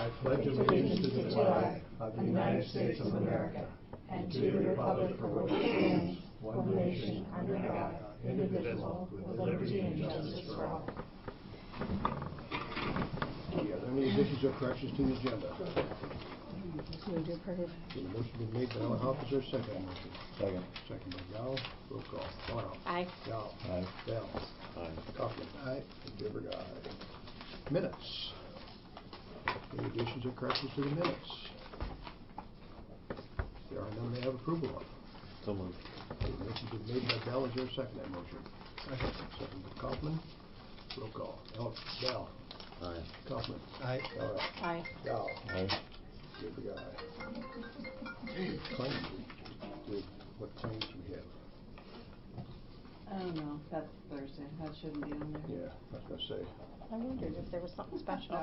I pledge allegiance to the flag of the United States of America and to the republic for which it stands, one nation, under God, indivisible, with liberty and justice for all. Are there any additions or corrections to the agenda? Move to approve. The motion been made by Ellenhoff. Is there a second motion? Second. Second by Gao. Roll call. Ellenhoff. Aye. Gao. Aye. Bell. Aye. Kaufman. Aye. And Gilbert, aye. Minutes. Any additions or corrections to the minutes? There are none. May I have approval of. So moved. The motion been made by Bell. Is there a second that motion? Second. Second by Kaufman. Roll call. Bell. Aye. Kaufman. Aye. Ellenhoff. Aye. Gao. Aye. Gilbert, aye. Claims. What claims do we have? I don't know, that's Thursday, that shouldn't be on there. Yeah, I was gonna say. I wondered if there was something special. No.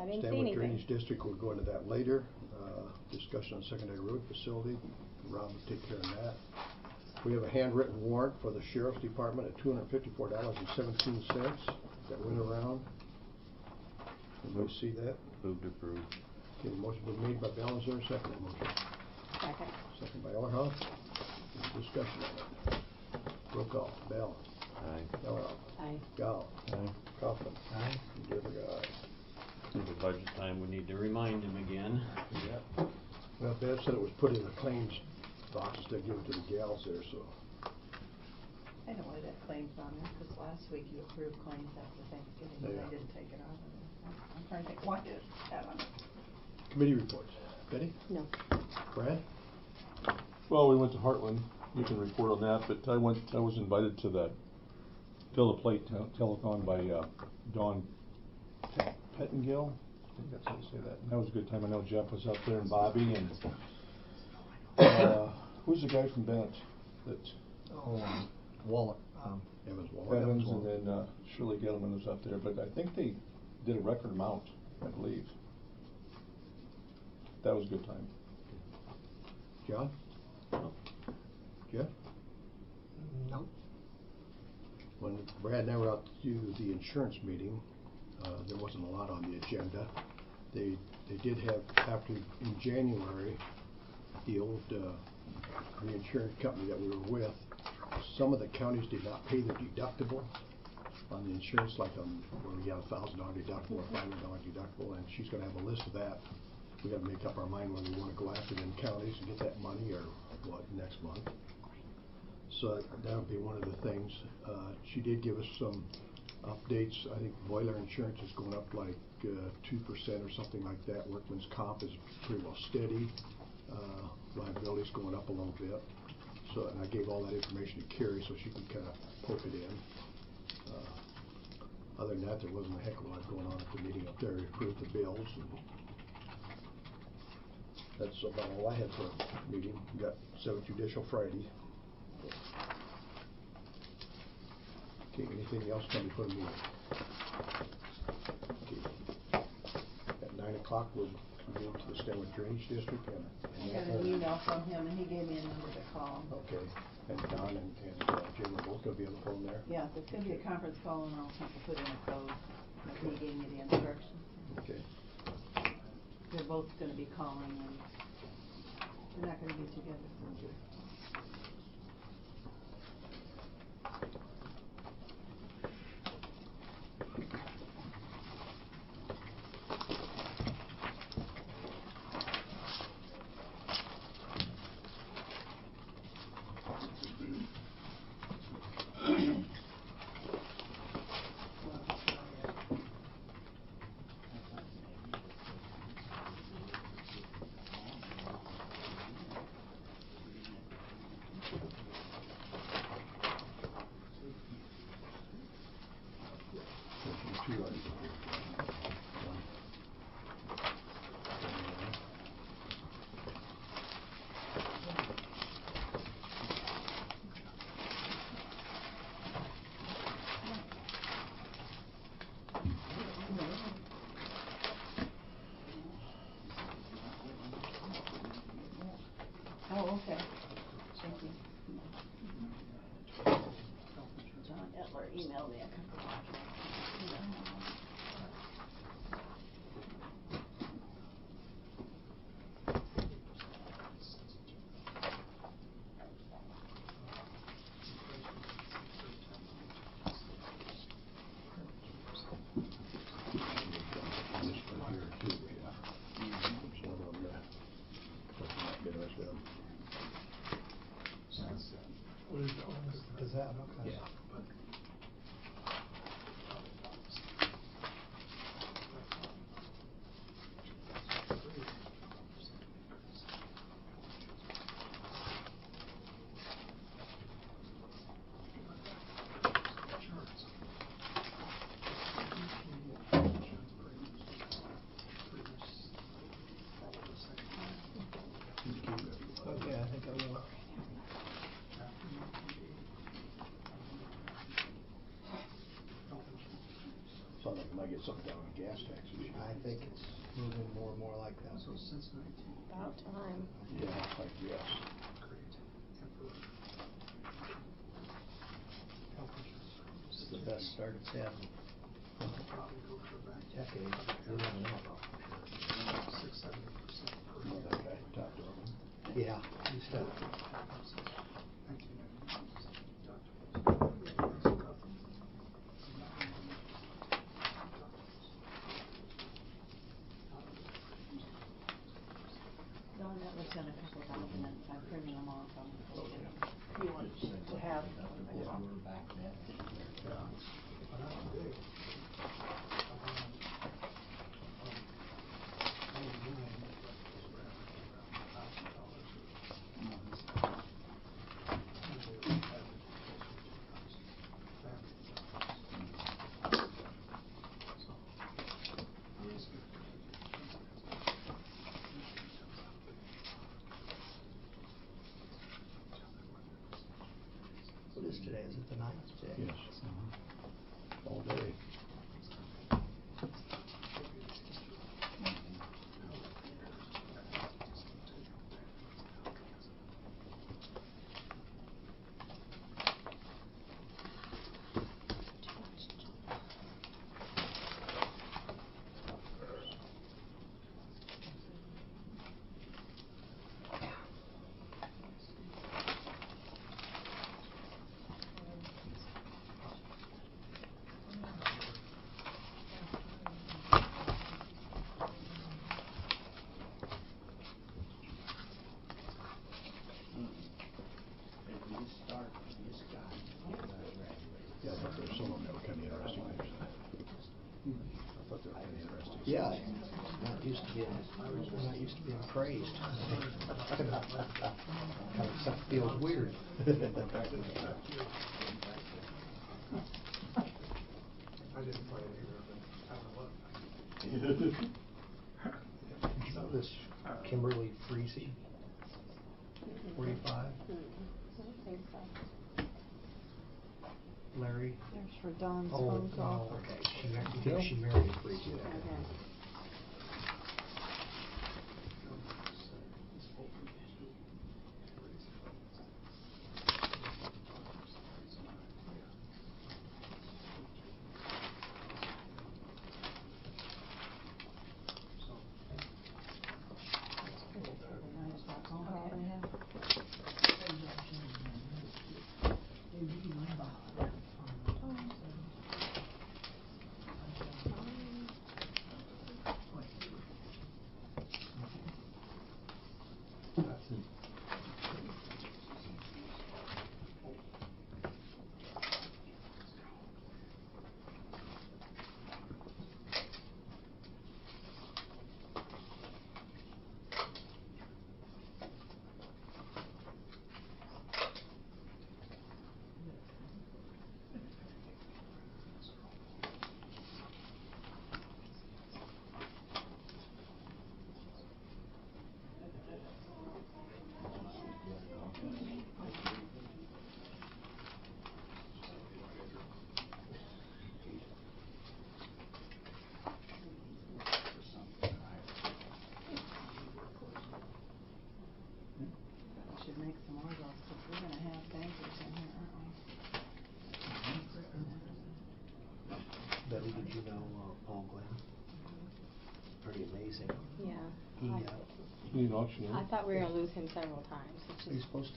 I didn't see Stanwood anything. Drainage District, we'll go into that later. Discussion on secondary road facility. Rob will take care of that. We have a handwritten warrant for the Sheriff's Department at $254.17 that went around. Everybody see that? Move to approve. Okay, the motion been made by Bell. Is there a second motion? Second. Second by Ellenhoff. Any discussion on it? Roll call. Bell. Aye. Ellenhoff. Aye. Gao. Aye. Kaufman. Aye. And Gilbert, aye. It's the budget time, we need to remind him again. Yeah. Well, Bev said it was put in the claims box to give it to the gals there, so. I don't want that claims on there, because last week you approved claims after Thanksgiving, and Yeah. I didn't take it off of there. I'm trying to think, why did that on it? Committee reports. Betty? No. Brad? Well, we went to Heartland. You can report on that, but I was invited to the Fill the Plate telethon by Dawn Pettingill. I think that's how you say that. And that was a good time. I know Jeff was up there and Bobby and who's the guy from Bennett that Wallet. Evans Waller. Evans, and then Shirley Gelman was up there, but I think they did a record amount, I believe. That was a good time. John? Jeff? No. When Brad and I were out to the insurance meeting, there wasn't a lot on the agenda. They did have, after in January, the old reinsurance company that we were with, some of the counties did not pay their deductible on the insurance, like where we got a $1,000 deductible or $500 deductible, and she's going to have a list of that. We got to make up our mind whether we want to go after them counties and get that money or what next month. So that'll be one of the things. She did give us some updates. I think boiler insurance is going up like 2% or something like that. Workman's comp is pretty well steady. Liability's going up a little bit. So, and I gave all that information to Carrie so she could kind of poke it in. Other than that, there wasn't a heck of a lot going on at the meeting up there. We approved the bills, and that's about all I had for a meeting. We got 7th Judicial Friday. Okay, anything else coming before the meeting? Okay. At 9 o'clock, we'll convene to the Stanwood Drainage District. I got an email from him, and he gave me a number to call. Okay, and Don and Jim are both going to be on the phone there? Yes, it's going to be a conference call, and I'll have to put in a code, like he gave me the instructions. Okay. They're both going to be calling, and they're not going to be together. Okay. Oh, okay. Thank you. John Etler emailed me a couple of okay. Yeah. Okay, I think I will. Sounds like we might get something down on gas taxes. I think it's moving more and more like that. About time. Yeah, I guess. It's the best start it's had in decades. You know that guy, Top Dog. Yeah, used to. Don, that was in a couple of documents, I printed them off on. Oh, yeah. You want to have. What is today? Is it the 9th today? Yes. All day. Yeah, I thought there were some of them that were kind of interesting. I thought they were kind of interesting. Yeah, not used to being praised. Kind of feels weird. Did you know this Kimberly Freezy? 45? I don't think so. Larry? There's for Don's Oh, phone call. no, okay. I think she married a Freezy. Okay. Should make some more of those, because we're gonna have bankers in here, aren't we? Betty, did you know Paul Glenn? Pretty amazing. Yeah. He, Need an auctioneer. I thought we were gonna lose him several times. It's he's just, supposed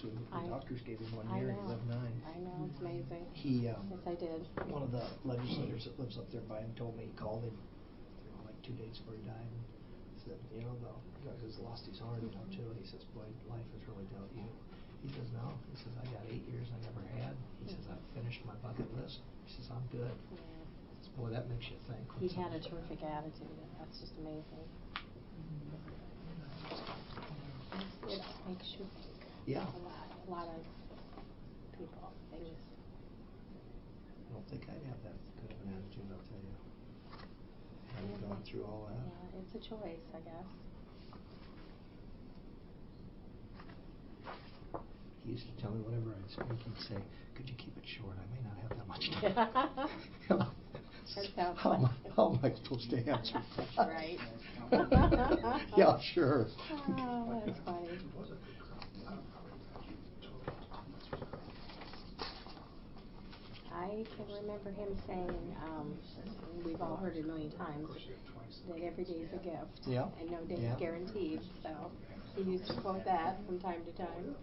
to, the doctors gave him 1 I year know. and he lived 9. I know, it's amazing. He, Yes, I did. one of the legislators that lives up there by him told me, he called him, like 2 days before he died, and said, the guy who's lost his arm, too, and he says, boy, life has really dealt you He says, no, he says, I got 8 years I never had. He says, I've finished my bucket list. He says, I'm good. Yeah. He says, boy, that makes you think. when He had a somebody's- terrific attitude. That's just amazing. It makes you think. Yeah. A lot of people, they just. I don't think I'd have that good of an attitude, I'll tell you. Having gone through all that. Yeah, it's a choice, I guess. He used to tell me whenever I'd speak, he'd say, could you keep it short? I may not have that much time. That sounds How am I- like- how am I supposed to answer that? Right. Yeah, sure. Oh, that's funny. I can remember him saying, we've all heard it a million times, that every day is a gift. Yeah. And no day Yeah. is guaranteed, so he used to quote that from time to time.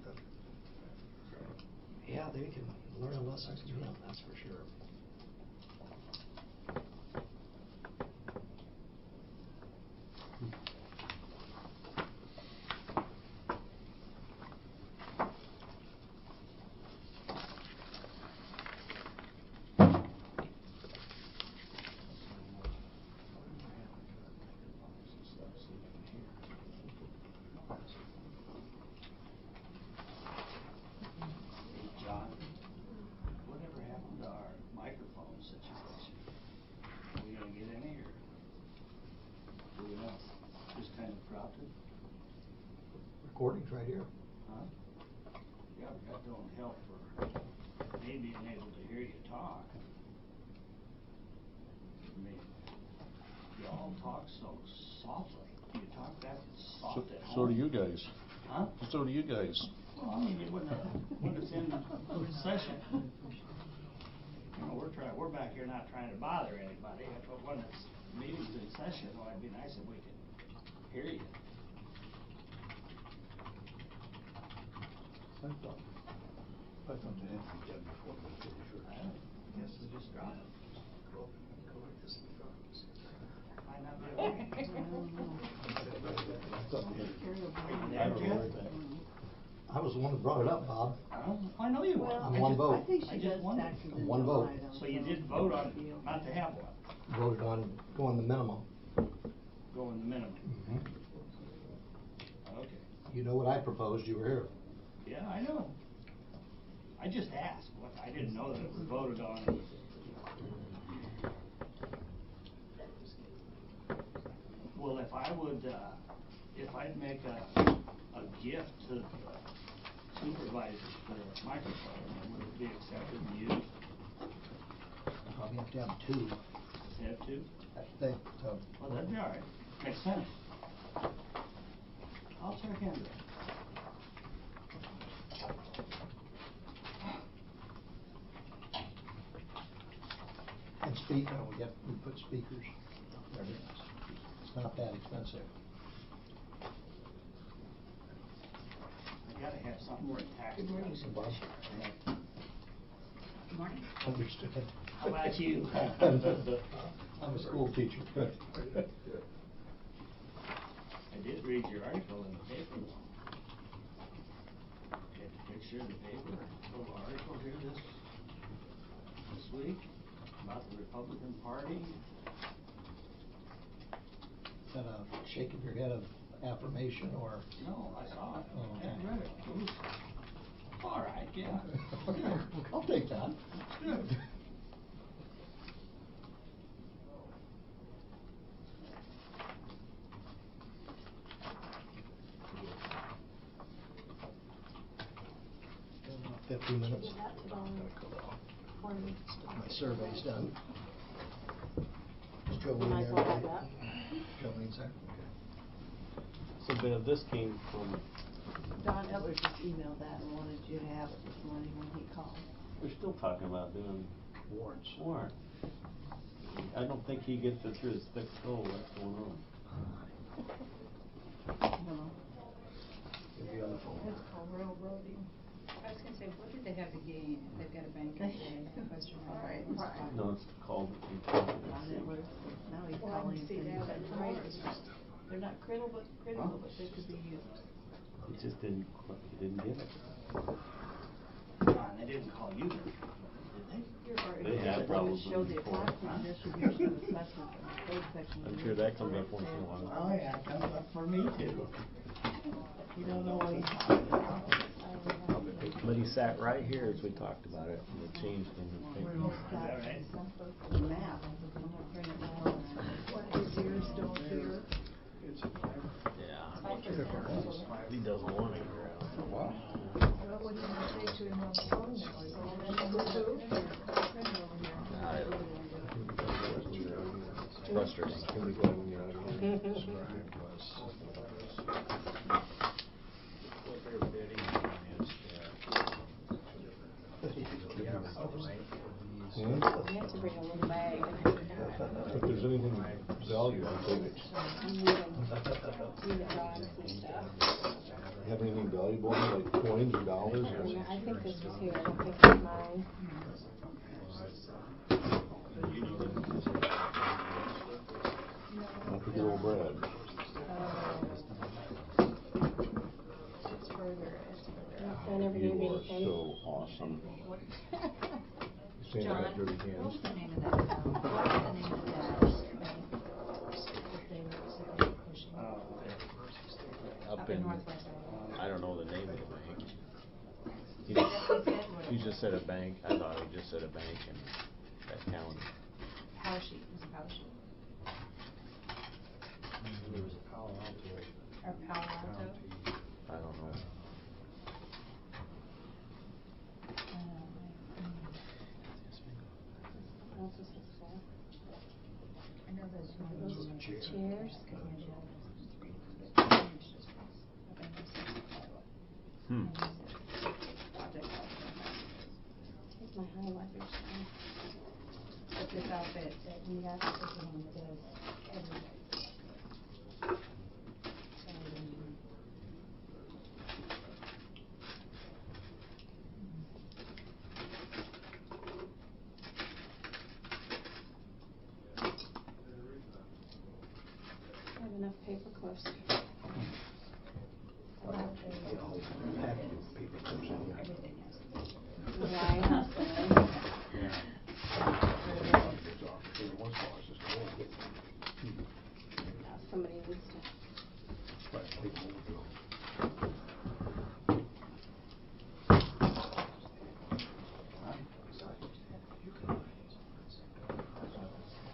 Yeah, they can learn a lesson from him, that's for sure. John, whatever happened to our microphone situation? Are we gonna get any, or do we not? Just kind of dropped it? Recording's right here. Huh? Yeah, but that don't help for me being able to hear you talk. I mean, you all talk so softly. You talk that soft at home. So do you guys. Huh? So do you guys. Well, I mean, when it's in session. You know, we're back here not trying to bother anybody, but when it's meeting's in session, well, it'd be nice if we could hear you. I thought that had to be done before, but I'm pretty sure. I guess we just dropped it. Might not be a way. I thought they had. I don't know. I was the one that brought it up, Bob. I know you were. I'm one vote. I think I she just does wondered. factors I'm in one vote. items, So you did vote on not to have one, Voted on going the minimum. going the minimum. Okay. You know what I proposed, you were here. Yeah, I know. I just asked. I didn't know that it was voted on. Well, if I would, if I'd make a gift to the supervisors for a microphone, would it be accepted and used? Probably have to have two. Have to? I think, so. Well, that'd be all right. Makes sense. I'll check into it. And we put speakers. There it is. It's not that expensive. I gotta have something more tax. Good morning, Bob. Good morning. Understood. How about you? I'm a school teacher. I did read your article in the paper. Get the picture in the paper, a little article here this week about the Republican Party. Is that a shake of your head of affirmation or? No, I saw it. Oh, I okay. read it. It was all right, yeah. I'll take that. Good. Still about 15 minutes. Give that to Dawn for me. My survey's done. Is You Jolene might as there? well have that. Jolene's there? So Bev, this came from, Don Eller just emailed that and wanted you to have it this morning when he called. we're still talking about doing Warrants. warrant. I don't think he gets it through his thick skull what's going on. Hello. He'll be on the phone. It's called railroading. I was gonna say, what did they have to gain? They've got a bank up there, question mark. All right, fine. No, it's called. Don Eller, now he's Well, I calling didn't see saying that. that tomatoes are, they're not critical, but they could be used. He just didn't get it. John, they didn't call you, did they? They have probably Show the before. approximate distribution of assessments in the code section. I'm sure that comes up once in a while. Oh, yeah, it comes up for me too. You don't know what he's talking about. But he sat right here as we talked about it, and it changed in the paper. Is that right? The map, I'm gonna print it now. What is yours still here? Yeah. He doesn't want to hear out. What would you say to him on the phone now? Is all that number two? Print it over here. It's frustrating. Can we go and get out of here? You have to bring a little bag. If there's anything valuable, I'll take it. You can draw and see stuff. Have anything valuable, like coins or dollars? I think this was here. I don't think it's mine. Not for good old Brad. It's further. I never gave You you are anything. so awesome. Saying I got dirty hands. What's the name of that, what's the name of that bank? That they were pushing? Up in in, Northwest I don't know the name of the bank. He just said a bank. I thought he just said a bank in that county. Power sheet, it was a power sheet. There was a Palo Alto. Or Palo Alto? I don't know. What else is this for? I know there's one. Those are chairs. Chairs. Hmm. Here's my highlighters. But this outfit that we have is the one that does everything. I have enough paper clips. Everything has. Yeah, I have some. Somebody needs to.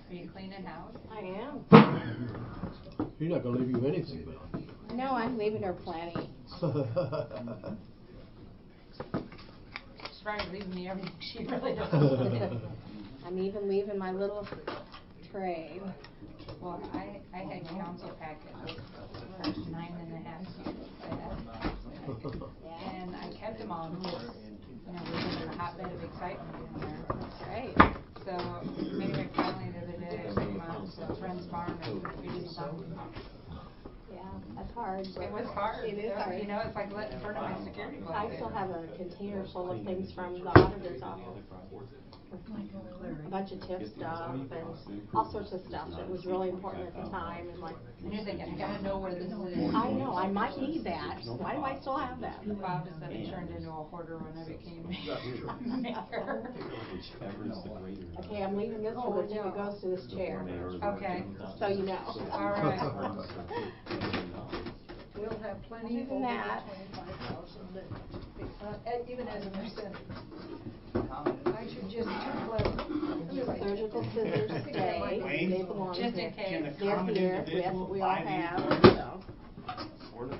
Are you cleaning house? I am. You're not gonna leave you anything, but. No, I'm leaving her plenty. She's probably leaving me everything she really does. I'm even leaving my little tray. Well, I had council packets for 9.5 years. And I kept them all because, we were in a hotbed of excitement in there. Right. So, anyway, finally the other day, I came out to a friend's farm and feeding something. Yeah, that's hard. It was hard. It is hard. It's like letting burn my security I blanket. still have a container full of things from the auditor's office. A bunch of tip stuff and all sorts of stuff that was really important at the time and like. And you're thinking, I gotta know where this is. I know, I might need that. Why do I still have that? Bob said he turned into a hoarder when I became mayor. Okay, I'm leaving this for the tip that goes to this chair. Okay. So you know. All right. We'll have plenty Other over than the that. 25,000 even as a percentage. I should just too clever. Surgical scissors stay, Wayne, they belong just in here. case. Can the They're common here, that's individual what we all buy these have, ones? so. We're not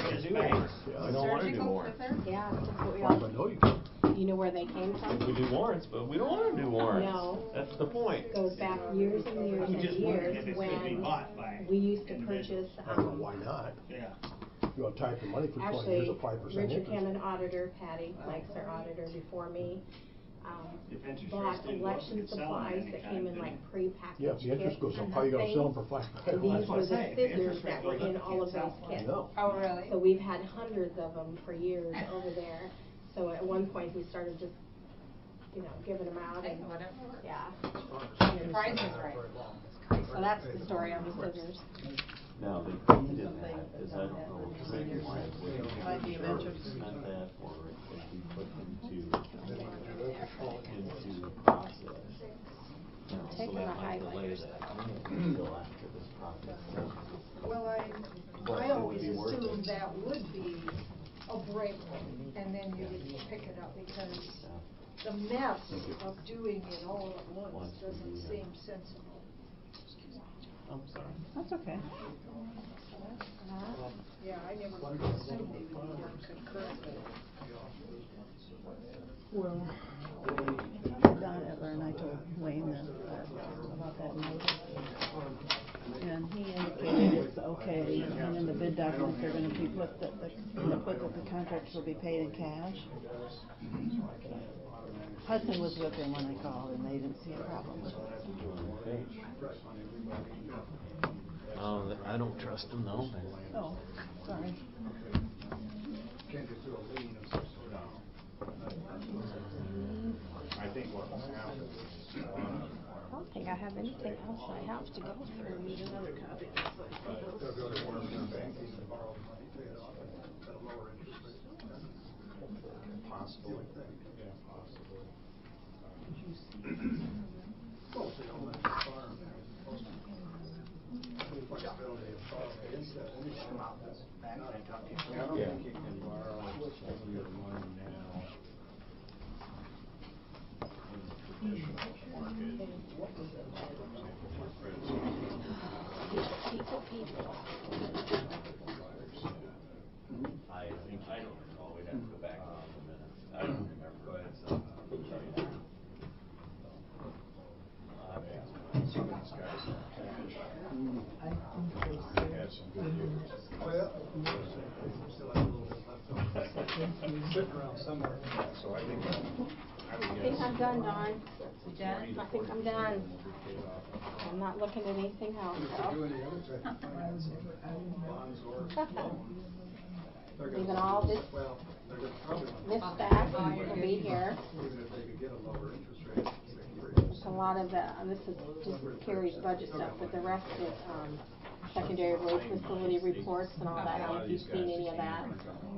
gonna do more. We don't wanna do Surgical more. scissors? Yeah, that's what we Well, all, I know you can. you know where they came We from? do warrants, but we don't wanna do warrants. No. That's the point. Goes back years and years We and just wondered years if it could be when bought by we used to individuals. purchase, I don't know why not. Yeah. You wanna tie up your money for 20 years actually, at 5% Richard interest. Hammond auditor, Patty Flex, our auditor before me, If interest bought rates didn't go up, election we could sell them supplies that anytime, came in couldn't like we? pre-packaged Yeah, if the interest kits goes up, and how you gonna sell them things. for 5 And grand? these were the If the scissors interest that rate were goes up, in you all can't of sell those them. kits. No. Oh, really? So we've had hundreds of them for years over there. So at one point we started just, giving them out Hey, and, whatever works. yeah. The price is right. So that's the story on the scissors. Now, the key to that is I don't know exactly why it's where Might be a mentor. spent that or it could be put into process. Now, so Taking that the might delay highlighters. that until after this project. Well, But I it would always be worth assumed it. that would be a break, and then you would pick it up, because the mess of doing it all at once doesn't seem sensible. I'm sorry. That's okay. Yeah, I never assumed they would be done concurrently. Well, Don Etler and I told Wayne that, about that notice. And he indicated it's okay, and in the bid documents, they're gonna be put that the contracts will be paid in cash. Hudson was with him when I called, and they didn't see a problem with it. I don't trust him, no. Oh, sorry. Can't get through a lien of some sort. I think what will happen is, I don't think I have anything else I have to go through. Need another copy. They'll go to one of their banks and borrow money, pay it off at a lower interest rate. possibly, yeah, possibly. Well, if they don't let the farm have flexibility of borrowing instead, then you come out this. I don't think you can borrow your money now in the traditional market. People. I don't recall, we'd have to go back on the minutes. I don't remember. Some of these guys have cash. They had some good years. Oh, yeah. Still have a little bit left over. Sitting around somewhere. So I think I think I'm done, Dawn. You done? I think I'm done. I'm not looking at anything else. And if they do any other type of financing, bonds or loans, they're gonna. Even all this, Well, they're gonna probably. this stack will be here. Even if they could get a lower interest rate, say 3%. A lot of the, this is just Carrie's budget stuff, but the rest is, secondary road facility reports and all that. I don't know if you've seen any of that.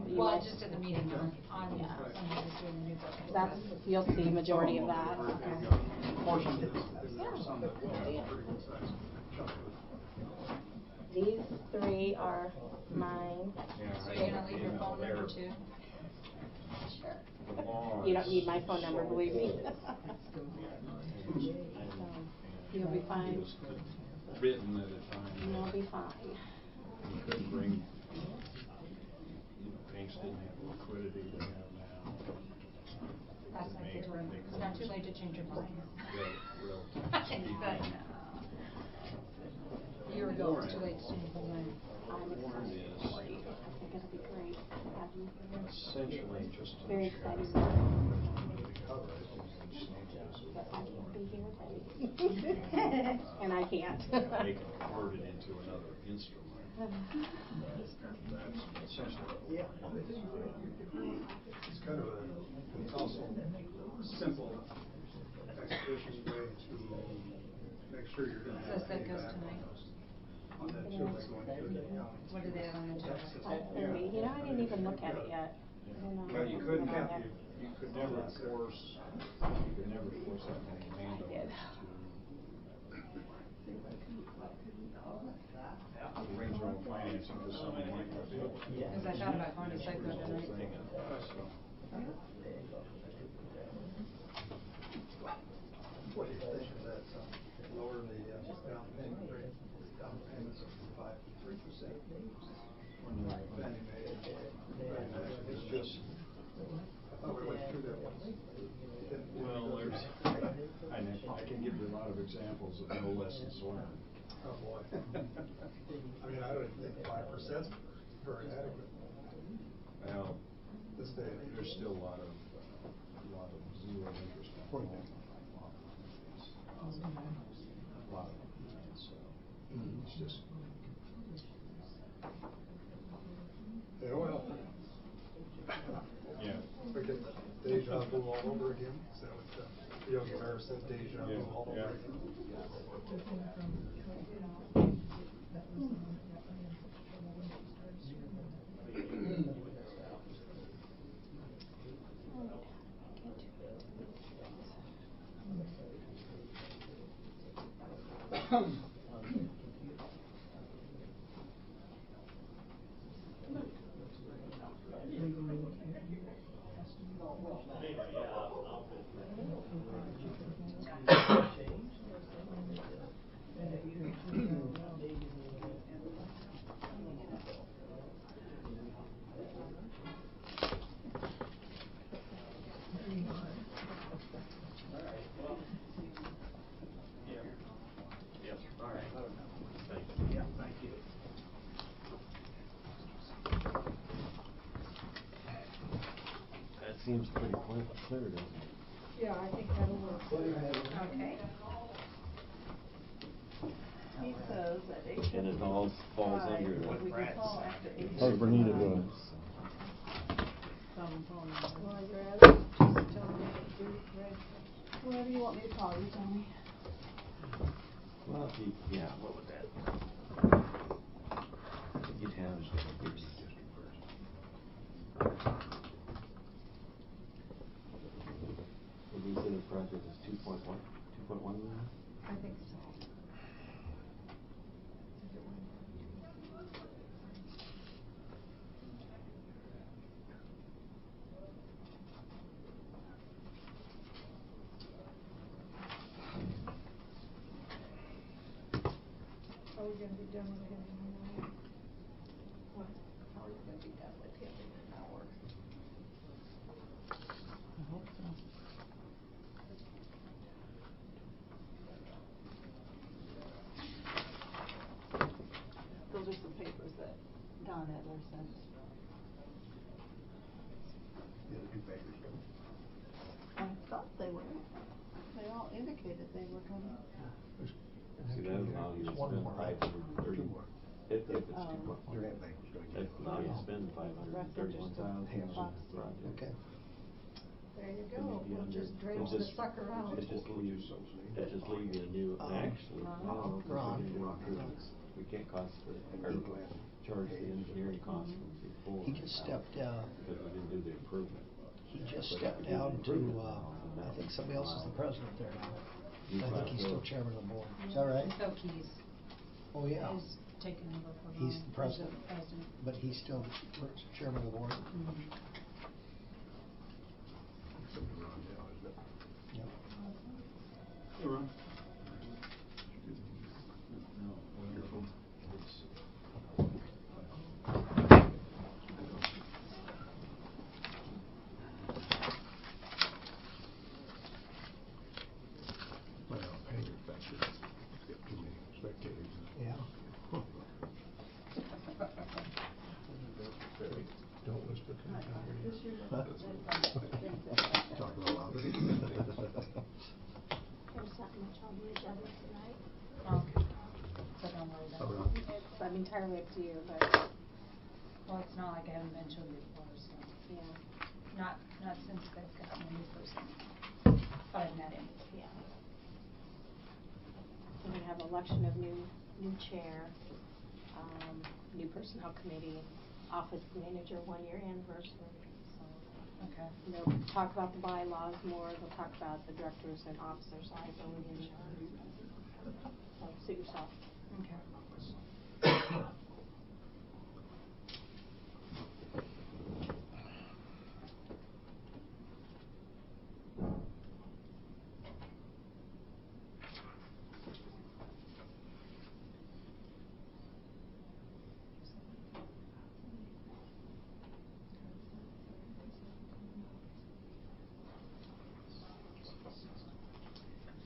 You Well, might- just at the meeting on, Yeah. someone was doing the new book. That's, you'll see majority of that. Portions of this, there are some that will have a pretty good size chunk of it. These three are mine. So you're gonna leave your phone number too? Sure. You don't need my phone number, believe me. You'll be fine. Written at a time. You'll be fine. You couldn't bring, banks didn't have the liquidity they have now. Last night they told me, it's not too late to change your mind. Real But, a year ago, it was too late to change your mind. I'm Warren excited is for you. I think it'll be great. Have you? essentially just an Very insurance excited. company. Cover it, and just need to just- But I can't be here with you. And I can't. They can convert it into another instrument. That's essentially. It's kind of it's also a simple, expeditious way to make sure you're gonna So have. that pay goes back tonight? On that too, by going through the accounting. What do they have on the agenda? 5:30. You know, I didn't even look at it yet. I don't know. Well, you couldn't Put it on have, there. you could never force that many landowners to arrange their own financing, because someone might not be able to. Because I thought about going to Cedar tonight. What do you think of that, lower the down payment rate, down payments of 5 to 3%? When Fannie Mae and Freddie Mac, it's just, I thought we went through that once. Well, I can give you a lot of examples of no lessons learned. Oh, boy. I mean, I don't even think 5% is very adequate. Well, This day and age. there's still a lot of zero interest on loans. A lot of them, so, it's just. Yeah, well. Yeah. We get deja vu all over again, is that what Yogi Berra said, deja vu all over again? That seems pretty clear, doesn't it? Yeah, I think that'll work. Okay. He says at 8:55. And it all falls under that. We can call after 8:55. How's Bernita doing? Some phone number. While you're at it, just tell me what you're ready. Whatever you want me to call you, tell me. Well, yeah, what would that? You'd have Would we say the project is 2.1 million? I think so. Are we gonna be done with him in an hour? What? How are you gonna be done with him in an hour? I hope so. Those are some papers that Don Adler sent. The other two papers. I thought they were. They all indicated they were coming. See, that allow you to One spend more. 530. Two more. If it's Oh. 2.1. Your aunt May was going to If we can spend Rest are just the 531,000 box. project. Okay. There you It go, may be we'll under- just dredge it'll the just- sucker out. It just leaves you a new, actually, I don't know if we can do improvements. We can't cost the, or charge the engineering costs from before. He just stepped down. Because we didn't do the improvement. He just But stepped if we do the down to, improvement, I that think would somebody else is the allow president there now. you I think he's still to- chairman of the board. Is that right? So Keys Oh, yeah. is taking over for He's Ron, the president, President. but he's still chairman of the board. Something wrong now, isn't it? Yep. Hey, Ron. Well, Painter Factory, got too many spectators. Yeah. Don't whisper. Huh? Talk a little louder. There's not much on the agenda tonight. Okay. So don't worry about Around. it. It's, entirely up to you, but, Well, it's not like I haven't been to them before, so. yeah, Not since they've gotten a new person. But I've met him. yeah. We're gonna have election of new chair, new personnel committee, office manager 1-year anniversary, so. Okay. They'll talk about the bylaws more, they'll talk about the directors and officers' liability insurance. So suit yourself. Okay.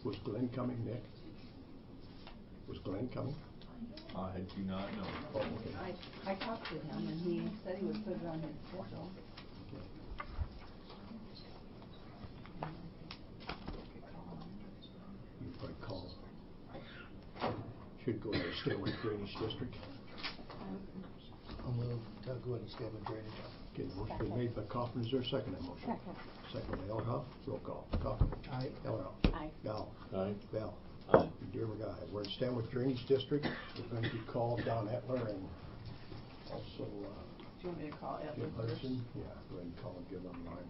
Was Glenn coming, Nick? Was Glenn coming? I do not know. Oh, okay. I talked to him and he said he would put it on his schedule. Okay. You probably call. Should go to the Stanwood Drainage District. I'll move to go into Stanwood Drainage. Okay, the motion been made by Kaufman. Is there a second to that motion? Second. Second by Ellerhoff. Roll call. Kaufman. Aye. Ellerhoff. Aye. Gal. Aye. Val. Aye. Dearborn Aye. We're in Stanwood Drainage District. We're going to call Don Etler and also, Do you want me to call Edward Jim first? Hudson. Yeah, go ahead and call and give them a line.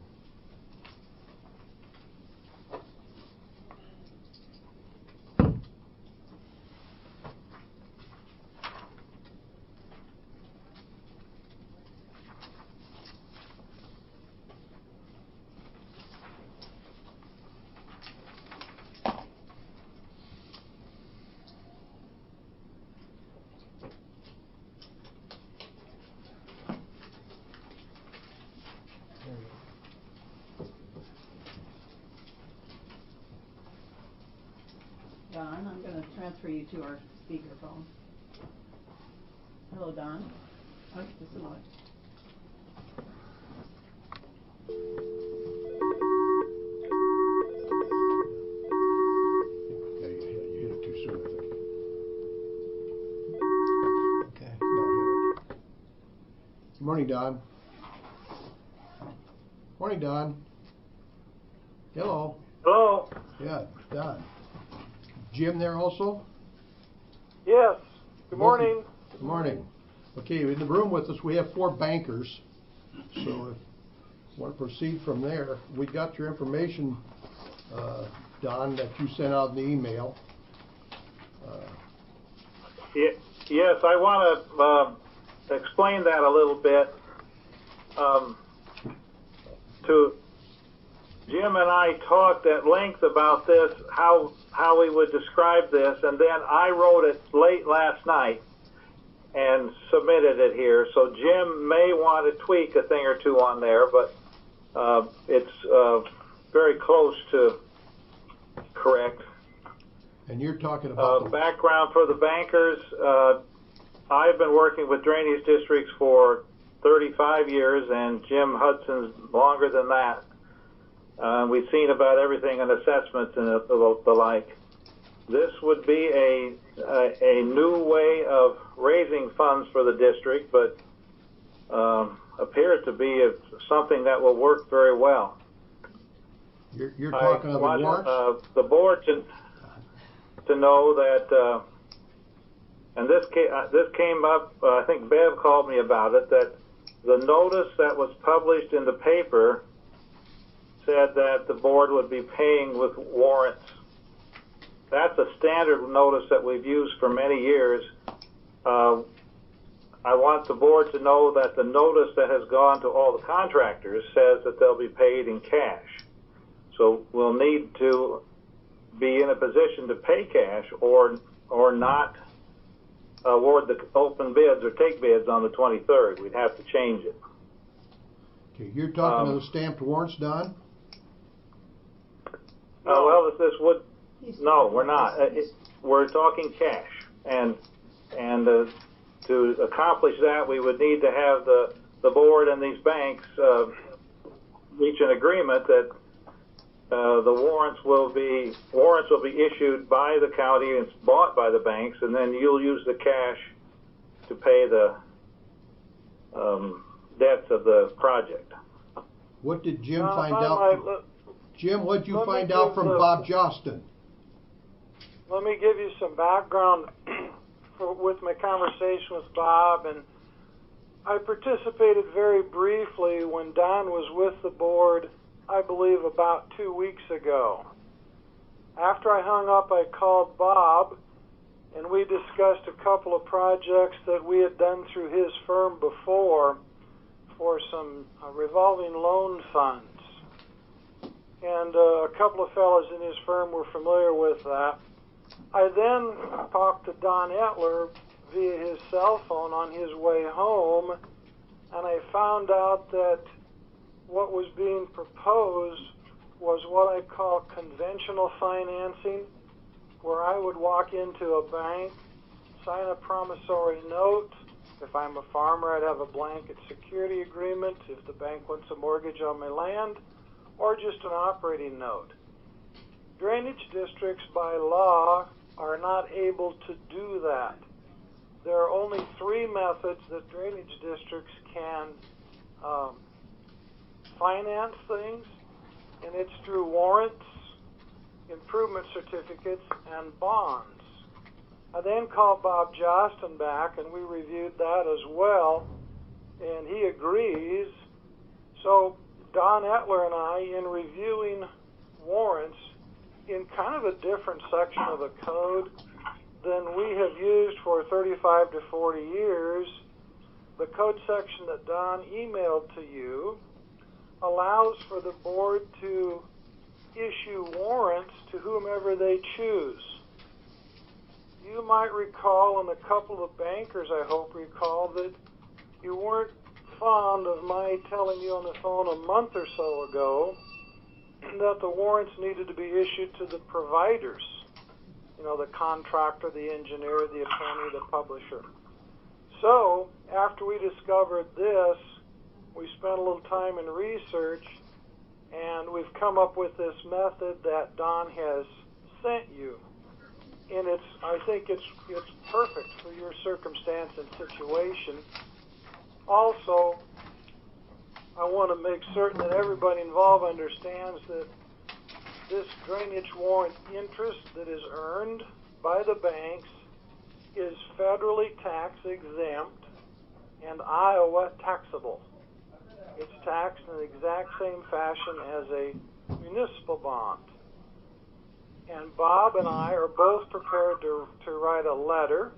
transfer you to our speakerphone. Hello, Don. Oh, this is Lloyd. Yeah, you hit it too soon, I think. Okay, now hit it. Good morning, Don. Morning, Don. Hello. Hello. Yeah, Don. Jim there also? Yes. Good morning. Good morning. Okay, in the room with us we have 4 bankers. So if you want to proceed from there, we got your information, Don, that you sent out in the email. Yes, I want to explain that a little bit. To Jim and I talked at length about this, how we would describe this, and then I wrote it late last night and submitted it here. So Jim may want to tweak a thing or two on there, but it's very close to correct. And you're talking about background for the bankers. I've been working with drainage districts for 35 years, and Jim Hudson's longer than that. We've seen about everything in assessments and the like. This would be a new way of raising funds for the district, but appears to be something that will work very well. You're talking of the warrants? The board to know that, and this came up, I think Bev called me about it, that the notice that was published in the paper said that the board would be paying with warrants. That's a standard notice that we've used for many years. I want the board to know that the notice that has gone to all the contractors says that they'll be paid in cash. So we'll need to be in a position to pay cash or not award the open bids or take bids on the 23rd. We'd have to change it. Okay, you're talking of the stamped warrants, Don? Well, this would. No, we're not. We're talking cash, and to accomplish that, we would need to have the board and these banks reach an agreement that the warrants will be issued by the county and bought by the banks, and then you'll use the cash to pay the debts of the project. What did Jim find out? Jim, what did you find out from Bob Jostin? Let me give you some background with my conversation with Bob, and I participated very briefly when Don was with the board, I believe about 2 weeks ago. After I hung up, I called Bob, and we discussed a couple of projects that we had done through his firm before for some revolving loan funds. And a couple of fellows in his firm were familiar with that. I then talked to Don Etler via his cell phone on his way home, and I found out that what was being proposed was what I call conventional financing, where I would walk into a bank, sign a promissory note. If I'm a farmer, I'd have a blanket security agreement if the bank wants a mortgage on my land, or just an operating note. Drainage districts by law are not able to do that. There are only 3 methods that drainage districts can finance things, and it's through warrants, improvement certificates, and bonds. I then called Bob Jostin back, and we reviewed that as well, and he agrees. So Don Etler and I, in reviewing warrants in kind of a different section of the code than we have used for 35 to 40 years, the code section that Don emailed to you allows for the board to issue warrants to whomever they choose. You might recall, and a couple of bankers I hope recall, that you weren't fond of my telling you on the phone a month or so ago that the warrants needed to be issued to the providers the contractor, the engineer, the attorney, the publisher. So, after we discovered this, we spent a little time in research, and we've come up with this method that Don has sent you. And I think it's perfect for your circumstance and situation. Also, I want to make certain that everybody involved understands that this drainage warrant interest that is earned by the banks is federally tax exempt and Iowa taxable. It's taxed in the exact same fashion as a municipal bond. And Bob and I are both prepared to write a letter.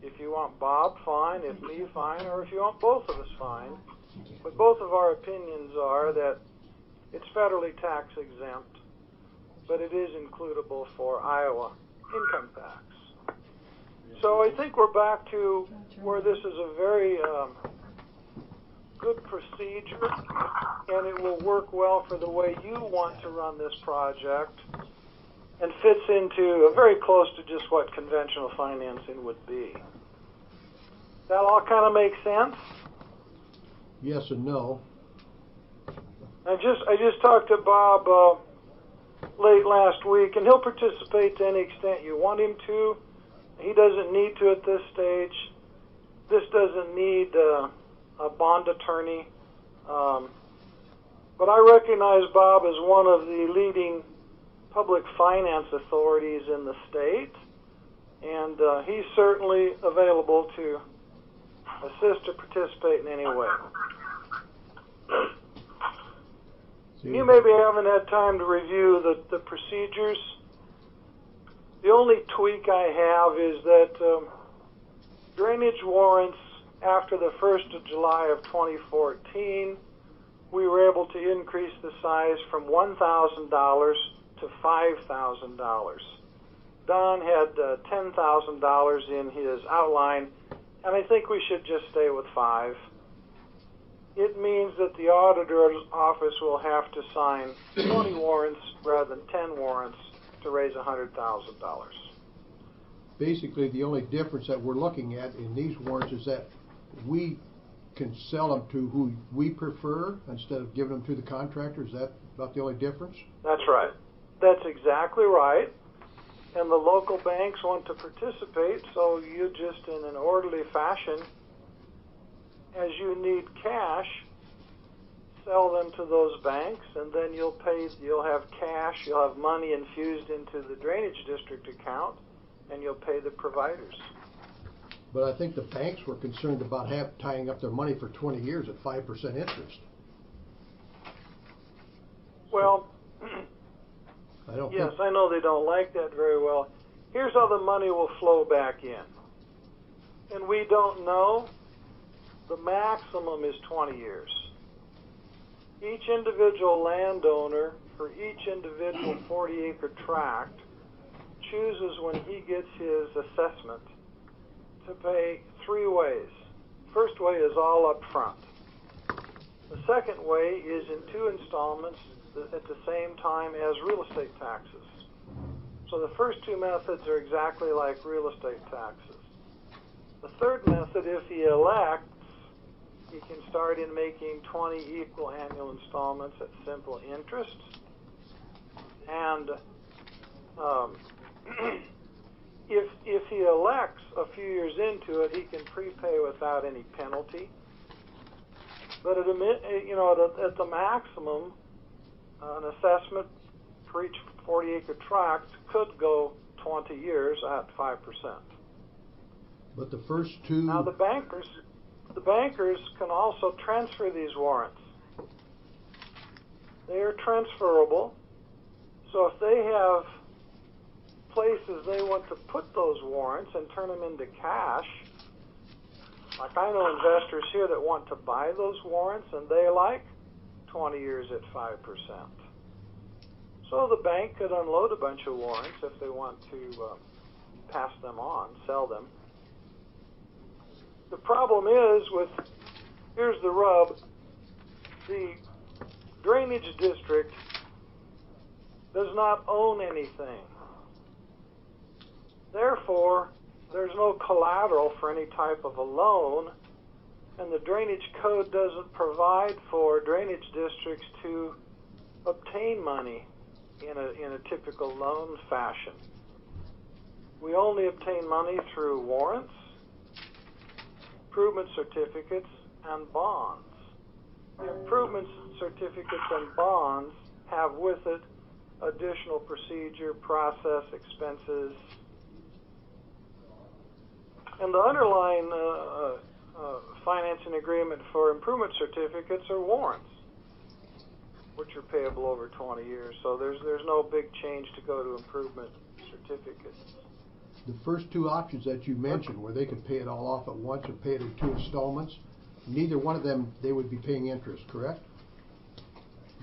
If you want Bob, fine. If me, fine. Or if you want both of us, fine. But both of our opinions are that it's federally tax exempt, but it is includable for Iowa income tax. So I think we're back to where this is a very good procedure, and it will work well for the way you want to run this project, and fits into very close to just what conventional financing would be. That all kind of makes sense? Yes and no. I just talked to Bob late last week, and he'll participate to any extent you want him to. He doesn't need to at this stage. This doesn't need a bond attorney. But I recognize Bob as one of the leading public finance authorities in the state, and he's certainly available to assist or participate in any way. You maybe haven't had time to review the procedures. The only tweak I have is that drainage warrants after the 1st of July of 2014, we were able to increase the size from $1,000 to $5,000. Don had $10,000 in his outline, and I think we should just stay with 5. It means that the auditor's office will have to sign 20 warrants rather than 10 warrants to raise $100,000. Basically, the only difference that we're looking at in these warrants is that we can sell them to who we prefer instead of giving them to the contractor. Is that about the only difference? That's right. That's exactly right. And the local banks want to participate, so you just, in an orderly fashion, as you need cash, sell them to those banks, and then you'll have cash, you'll have money infused into the drainage district account, and you'll pay the providers. But I think the banks were concerned about tying up their money for 20 years at 5% interest. Well, I know they don't like that very well. Here's how the money will flow back in. And we don't know. The maximum is 20 years. Each individual landowner for each individual 40-acre tract chooses when he gets his assessment to pay 3 ways. First way is all up front. The second way is in 2 installments at the same time as real estate taxes. So the first 2 methods are exactly like real estate taxes. The third method, if he elects, he can start in making 20 equal annual installments at simple interest. And if he elects a few years into it, he can prepay without any penalty. But at the maximum, an assessment for each 40-acre tract could go 20 years at 5%. But the first 2... Now the bankers can also transfer these warrants. They are transferable. So if they have places they want to put those warrants and turn them into cash, like I know investors here that want to buy those warrants, and they like 20 years at 5%. So the bank could unload a bunch of warrants if they want to pass them on, sell them. The problem is here's the rub, the drainage district does not own anything. Therefore, there's no collateral for any type of a loan, and the drainage code doesn't provide for drainage districts to obtain money in a typical loan fashion. We only obtain money through warrants, improvement certificates, and bonds. The improvement certificates and bonds have with it additional procedure, process, expenses, and the underlying financing agreement for improvement certificates are warrants, which are payable over 20 years. So there's no big change to go to improvement certificates. The first two options that you mentioned, where they could pay it all off at once or pay it in 2 installments, neither one of them they would be paying interest, correct?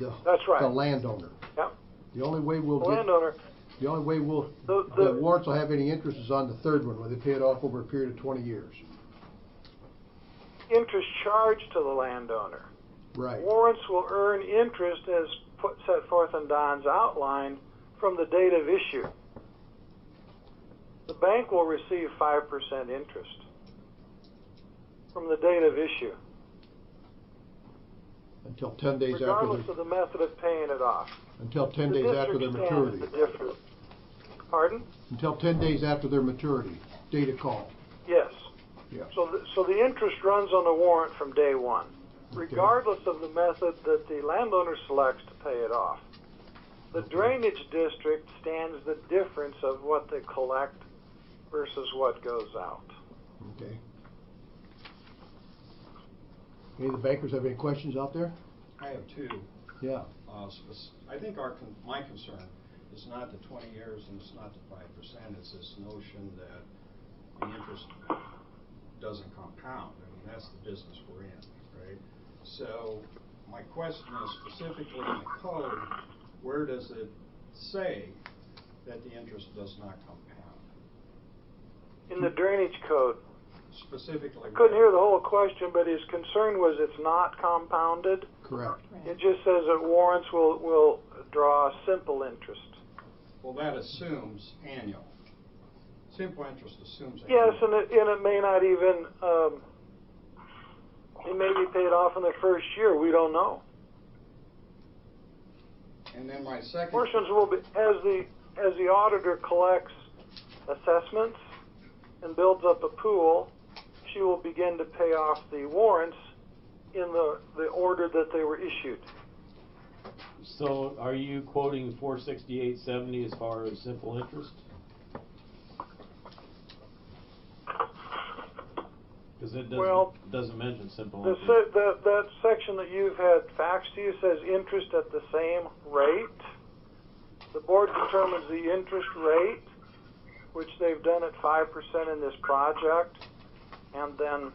That's right. The landowner. Yep. The only way we'll the only way the warrants will have any interest is on the third one, where they pay it off over a period of 20 years. Interest charged to the landowner. Right. Warrants will earn interest as set forth in Don's outline from the date of issue. The bank will receive 5% interest from the date of issue, Until 10 days regardless after of the method of paying it off. until 10 days after their maturity. The difference. Pardon? Until 10 days after their maturity, date of call. Yes. Yeah. So the interest runs on the warrant from day one, regardless of the method that the landowner selects to pay it off. The drainage district stands the difference of what they collect versus what goes out. Okay. Any of the bankers have any questions out there? I have two. Yeah. I think my concern is not the 20 years and it's not the 5%. It's this notion that the interest doesn't compound. I mean, that's the business we're in, right? So my question is specifically in the code, where does it say that the interest does not compound? In the drainage code. Specifically. Couldn't hear the whole question, but his concern was it's not compounded. Correct. It just says that warrants will draw simple interest. Well, that assumes annual. Simple interest assumes annual. Yes, and it may not even, it may be paid off in the first year. We don't know. And then my second... Portions will be, as the auditor collects assessments and builds up a pool, she will begin to pay off the warrants in the order that they were issued. So are you quoting 468.70 as far as simple interest? Because it doesn't mention simple interest. That section that you've had faxed to you says interest at the same rate. The board determines the interest rate, which they've done at 5% in this project, and then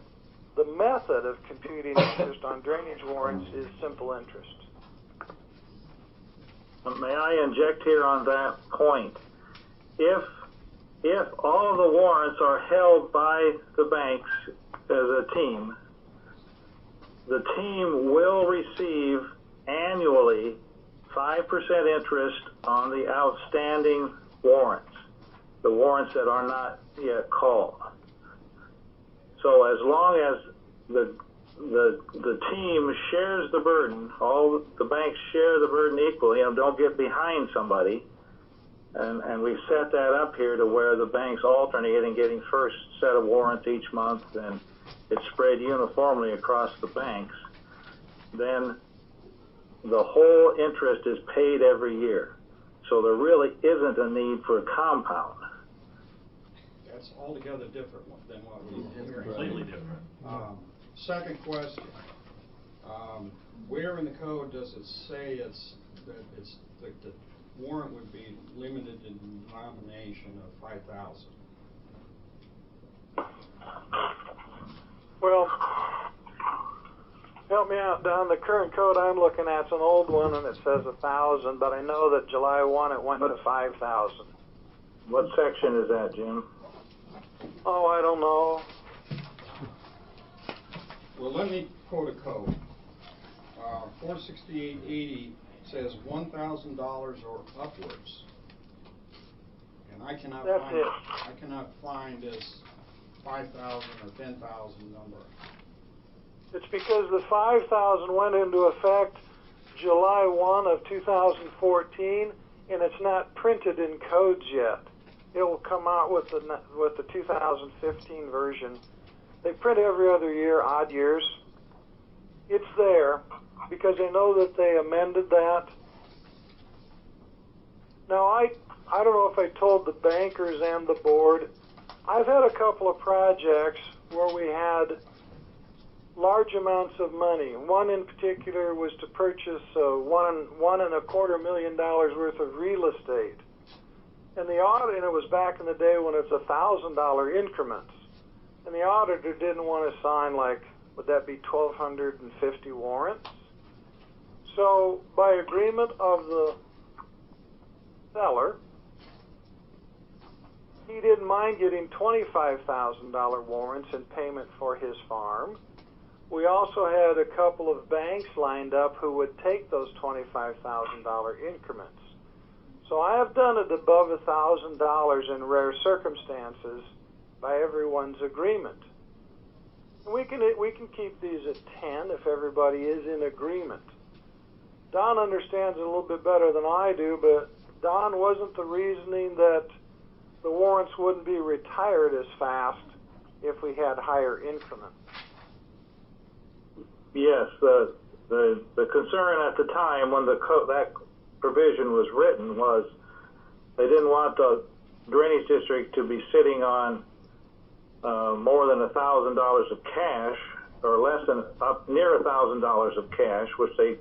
the method of computing interest on drainage warrants is simple interest. May I inject here on that point? If all of the warrants are held by the banks as a team, the team will receive annually 5% interest on the outstanding warrants, the warrants that are not yet called. So as long as the team shares the burden, all the banks share the burden equally, and don't get behind somebody, and we've set that up here to where the banks alternate in getting first set of warrants each month, and it's spread uniformly across the banks, then the whole interest is paid every year. So there really isn't a need for a compound. That's altogether different than what we did. Completely different. Second question. Where in the code does it say that the warrant would be limited in denomination of 5,000? Well, help me out, Don. The current code I'm looking at is an old one, and it says 1,000, but I know that July 1 it went to 5,000. What section is that, Jim? Oh, I don't know. Well, let me quote a code. 468.80 says $1,000 or upwards. And I cannot That's find, it. I cannot find this 5,000 or 10,000 number. It's because the 5,000 went into effect July 1 of 2014, and it's not printed in codes yet. It will come out with the 2015 version. They print every other year, odd years. It's there because I know that they amended that. Now, I don't know if I told the bankers and the board, I've had a couple of projects where we had large amounts of money. One in particular was to purchase $1.25 million worth of real estate. And the audit, and it was back in the day when it's $1,000 increments. And the auditor didn't want to sign, like, would that be 1,250 warrants? So by agreement of the seller, he didn't mind getting $25,000 warrants in payment for his farm. We also had a couple of banks lined up who would take those $25,000 increments. So I have done it above $1,000 in rare circumstances by everyone's agreement. And we can keep these at 10 if everybody is in agreement. Don understands it a little bit better than I do, but Don wasn't the reasoning that the warrants wouldn't be retired as fast if we had higher increments. Yes, the concern at the time when that provision was written was they didn't want the drainage district to be sitting on more than $1,000 of cash, or less than up near $1,000 of cash, which they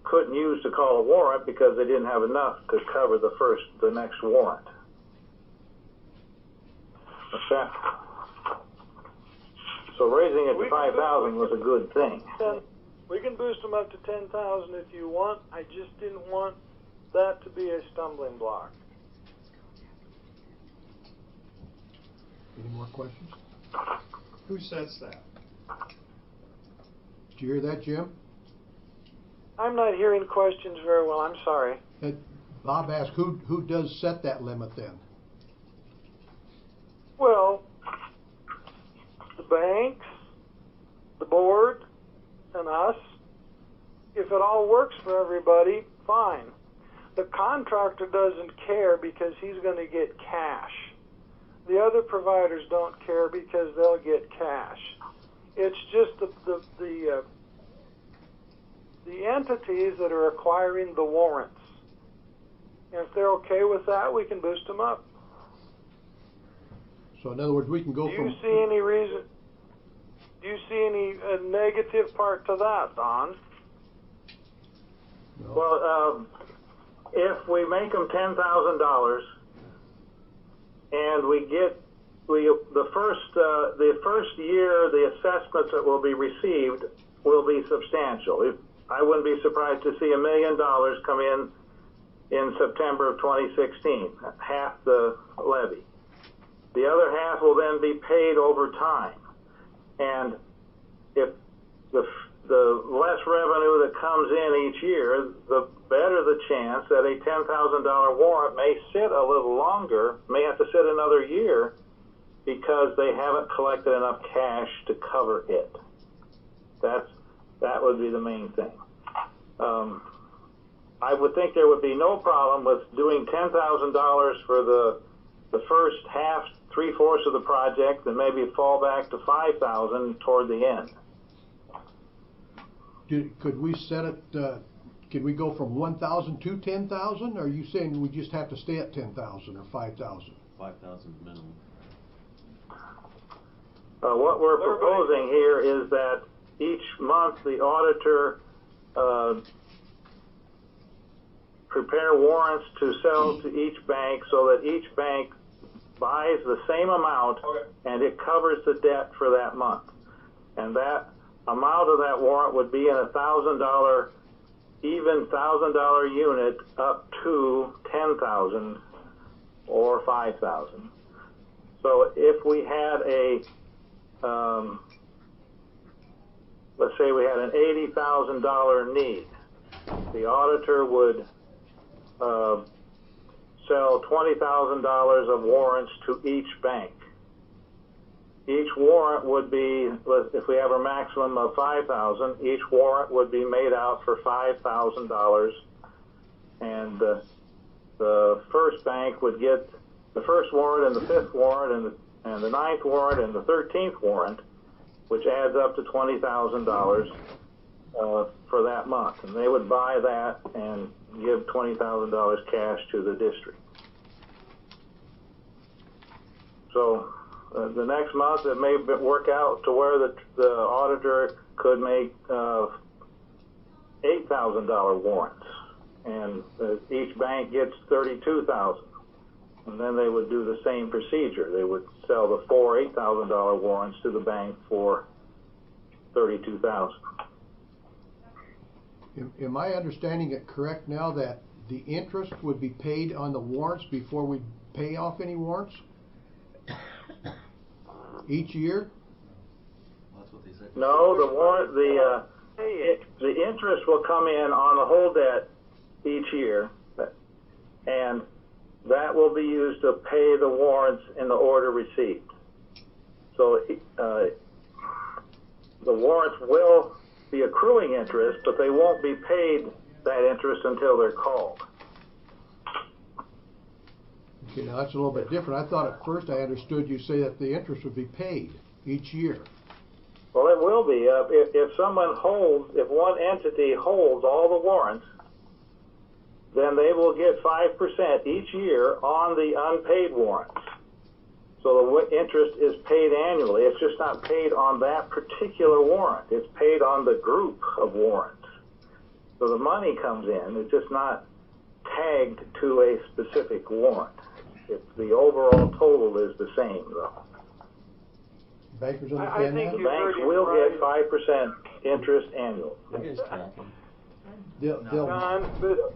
couldn't use to call a warrant because they didn't have enough to cover the next warrant. So raising it to 5,000 was a good thing. We can boost them up to 10,000 if you want. I just didn't want that to be a stumbling block. Any more questions? Who sets that? Did you hear that, Jim? I'm not hearing questions very well. I'm sorry. Bob asked, who does set that limit then? Well, the banks, the board, and us. If it all works for everybody, fine. The contractor doesn't care because he's going to get cash. The other providers don't care because they'll get cash. It's just the entities that are acquiring the warrants. And if they're okay with that, we can boost them up. So in other words, we can go from... Do you see any reason? Do you see any negative part to that, Don? No. Well, if we make them $10,000 and we get the first year, the assessments that will be received will be substantial. I wouldn't be surprised to see $1 million come in September of 2016, half the levy. The other half will then be paid over time. And if the less revenue that comes in each year, the better the chance that a $10,000 warrant may sit a little longer, may have to sit another year because they haven't collected enough cash to cover it. That would be the main thing. I would think there would be no problem with doing $10,000 for the first half, 3/4 of the project, and maybe fall back to $5,000 toward the end. Could we set it, could we go from 1,000 to 10,000? Or are you saying we just have to stay at 10,000 or 5,000? 5,000 minimum. What we're proposing here is that each month the auditor prepare warrants to sell to each bank so that each bank buys the same amount and it covers the debt for that month. And that amount of that warrant would be in $1,000, even $1,000 unit up to 10,000 or 5,000. So if we had let's say we had an $80,000 need, the auditor would sell $20,000 of warrants to each bank. Each warrant would be, if we have a maximum of 5,000, each warrant would be made out for $5,000, and the first bank would get the first warrant and the fifth warrant and the ninth warrant and the 13th warrant, which adds up to $20,000 for that month, and they would buy that and give $20,000 cash to the district. So the next month it may work out to where the auditor could make $8,000 warrants, and each bank gets $32,000, and then they would do the same procedure. They would sell the four $8,000 warrants to the bank for $32,000. Am I understanding it correct now that the interest would be paid on the warrants before we pay off any warrants? Each year? No, the interest will come in on the whole debt each year, and that will be used to pay the warrants in the order received. So the warrants will be accruing interest, but they won't be paid that interest until they're called. Okay, now that's a little bit different. I thought at first I understood you say that the interest would be paid each year. Well, it will be. If one entity holds all the warrants, then they will get 5% each year on the unpaid warrants. So the interest is paid annually. It's just not paid on that particular warrant. It's paid on the group of warrants. So the money comes in. It's just not tagged to a specific warrant. The overall total is the same, though. Bankers understand that? Banks will get 5% interest annually. John, but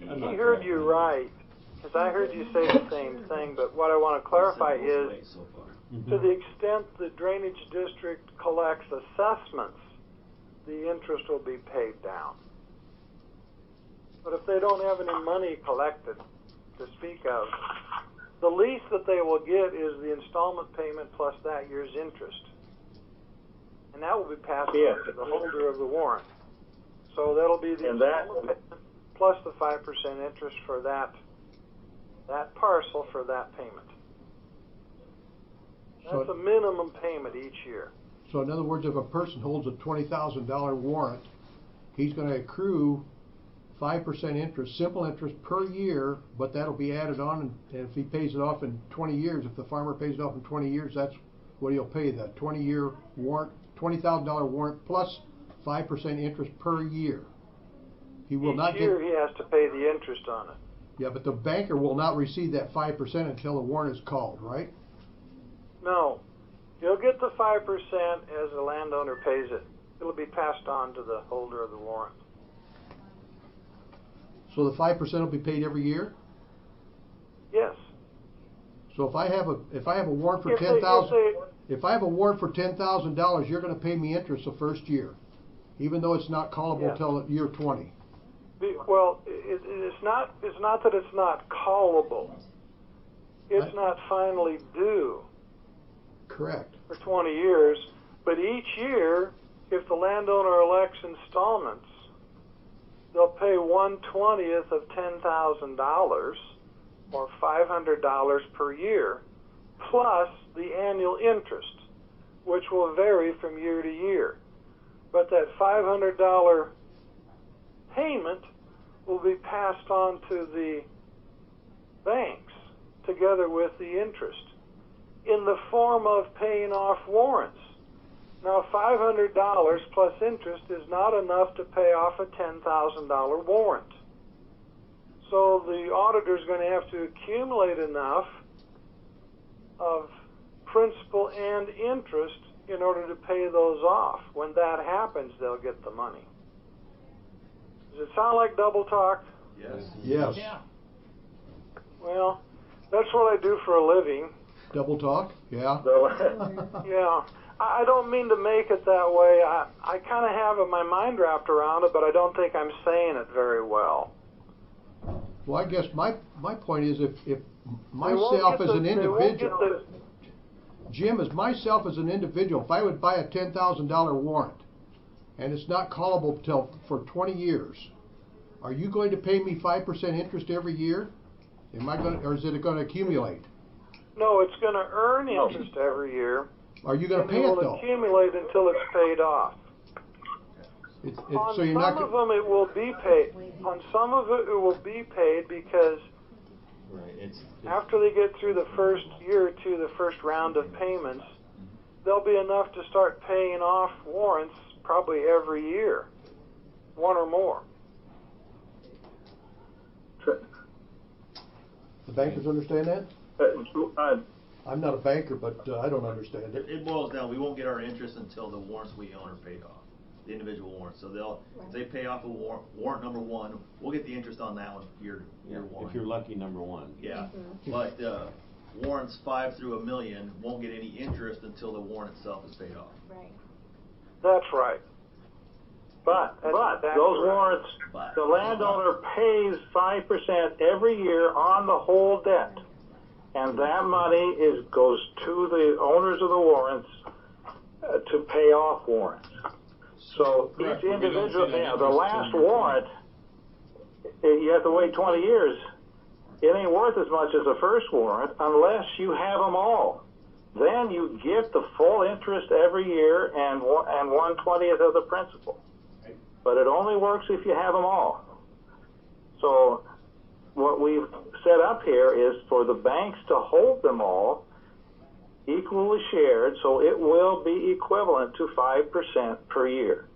he heard you right, because I heard you say the same thing, but what I want to clarify is, to the extent the drainage district collects assessments, the interest will be paid down. But if they don't have any money collected to speak of, the least that they will get is the installment payment plus that year's interest. And that will be passed on to the holder of the warrant. So that'll be the installment payment plus the 5% interest for that parcel for that payment. That's a minimum payment each year. So in other words, if a person holds a $20,000 warrant, he's going to accrue 5% interest, simple interest per year, but that'll be added on, and if he pays it off in 20 years, if the farmer pays it off in 20 years, that's what he'll pay, that 20-year warrant, $20,000 warrant plus 5% interest per year. He will not get. Each year he has to pay the interest on it. Yeah, but the banker will not receive that 5% until the warrant is called, right? No. He'll get the 5% as the landowner pays it. It'll be passed on to the holder of the warrant. So the 5% will be paid every year? Yes. So if I have a warrant for $10,000, if I have a warrant for $10,000, you're going to pay me interest the first year, even though it's not callable until year 20. Well, it's not that it's not callable. It's not finally due. Correct. For 20 years, but each year, if the landowner elects installments, they'll pay 1/20th of $10,000, or $500 per year, plus the annual interest, which will vary from year to year. But that $500 payment will be passed on to the banks together with the interest in the form of paying off warrants. Now, $500 plus interest is not enough to pay off a $10,000 warrant. So the auditor's going to have to accumulate enough of principal and interest in order to pay those off. When that happens, they'll get the money. Does it sound like double talk? Yes. Yes. Yeah. Well, that's what I do for a living. Double talk? Yeah. Yeah. I don't mean to make it that way. I kind of have my mind wrapped around it, but I don't think I'm saying it very well. Well, I guess my point is if They won't myself get as an the- they won't get individual, the- Jim, as myself as an individual, if I would buy a $10,000 warrant and it's not callable for 20 years, are you going to pay me 5% interest every year? Or is it going to accumulate? No, it's going to earn interest every year. Are you going to and pay it it will though? accumulate until it's paid off. On So you're some not of them it will be paid. On some of it will be paid because after they get through the first year or two, the first round of payments, there'll be enough to start paying off warrants probably every year, one or more. The bankers understand that? I'm not a banker, but I don't understand it. It boils down, we won't get our interest until the warrants we own are paid off, the individual warrants. So if they pay off a warrant number one, we'll get the interest on that one year one. If you're lucky, number one. Yeah, but warrants 5 through $1 million won't get any interest until the warrant itself is paid off. Right. That's right. But those warrants, the landowner pays 5% every year on the whole debt, and that money goes to the owners of the warrants to pay off warrants. So each individual, the last warrant, you have to wait 20 years. It ain't worth as much as the first warrant unless you have them all. Then you get the full interest every year and 1/20th of the principal. But it only works if you have them all. So what we've set up here is for the banks to hold them all equally shared, so it will be equivalent to 5% per year.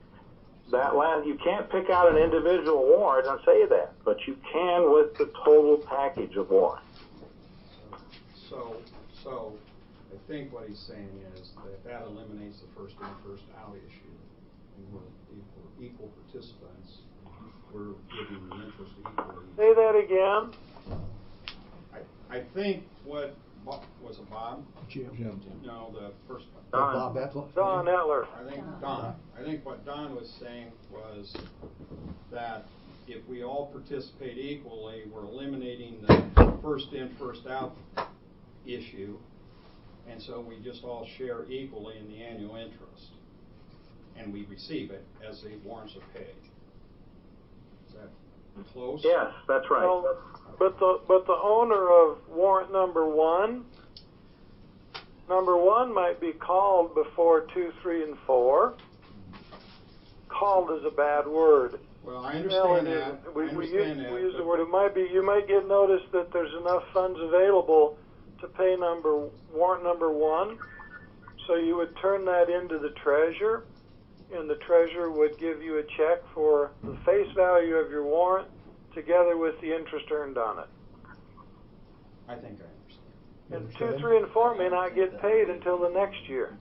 You can't pick out an individual warrant and say that, but you can with the total package of warrants. So I think what he's saying is that eliminates the first in, first out issue. And we're equal participants. We're giving the interest equally. Say that again. I think what was it, Bob? Jim. No, the first one. Bob Etler. Don Etler. I think what Don was saying was that if we all participate equally, we're eliminating the first in, first out issue, and so we just all share equally in the annual interest, and we receive it as the warrants are paid. Is that close? Yes, that's right. Well, but the owner of warrant number one might be called before 2, 3, and 4. Called is a bad word. Well, I understand that. We use the word. You might get notice that there's enough funds available to pay warrant number one, so you would turn that into the treasurer, and the treasurer would give you a check for the face value of your warrant together with the interest earned on it. I think I understand. And 2, 3, and 4 may not get paid until the next year,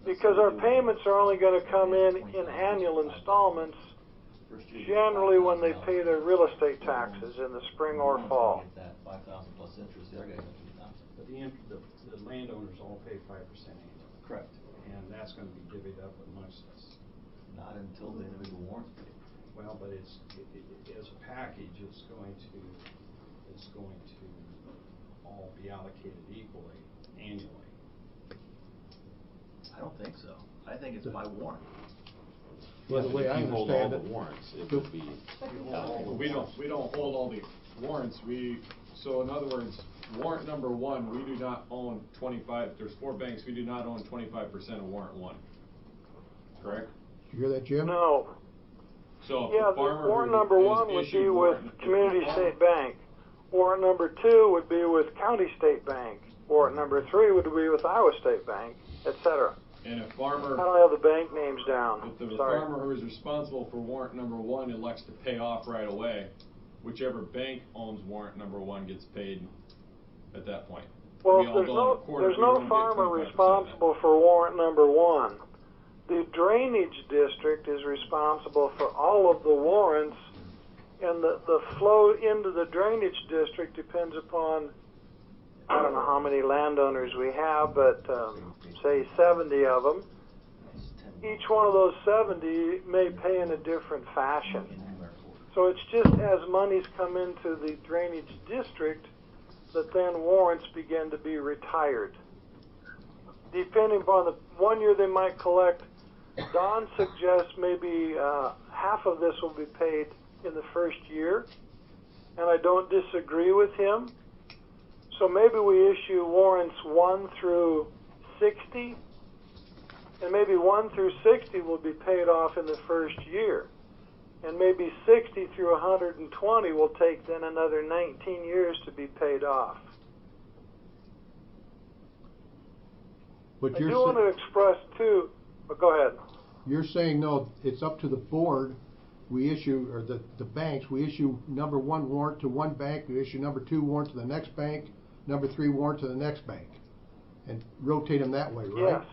because our payments are only going to come in annual installments, generally when they pay their real estate taxes in the spring or fall. But the landowners all pay 5% annually. Correct. And that's going to be divvied up amongst us. Not until the individual warrants paid. Well, but as a package, it's going to all be allocated equally annually. I don't think so. I think it's by warrant. Well, the way I understand it, warrants, it would be. We don't hold all the warrants. So in other words, warrant number one, we do not own 25. There's 4 banks. We do not own 25% of warrant one. Correct? Did you hear that, Jim? No. So yeah, warrant number one would be with Community State Bank. Warrant number 2 would be with County State Bank. Warrant number 3 would be with Iowa State Bank, etc. And a farmer, I don't have the bank names down. if the Sorry. farmer who is responsible for warrant number 1 elects to pay off right away, whichever bank owns warrant number 1 gets paid at that point. Well, there's no farmer responsible for warrant number 1. The drainage district is responsible for all of the warrants, and the flow into the drainage district depends upon, I don't know how many landowners we have, but say 70 of them. Each one of those 70 may pay in a different fashion. So it's just as monies come into the drainage district that then warrants begin to be retired. Depending upon the 1 year they might collect, Don suggests maybe half of this will be paid in the first year, and I don't disagree with him. So maybe we issue warrants 1 through 60, and maybe 1 through 60 will be paid off in the first year. And maybe 60 through 120 will take then another 19 years to be paid off. But I do want to express too, but go ahead. You're saying, no, it's up to the board. We issue, or the banks, we issue number 1 warrant to one bank, we issue number 2 warrant to the next bank, number 3 warrant to the next bank, and rotate them that way, right? Yes.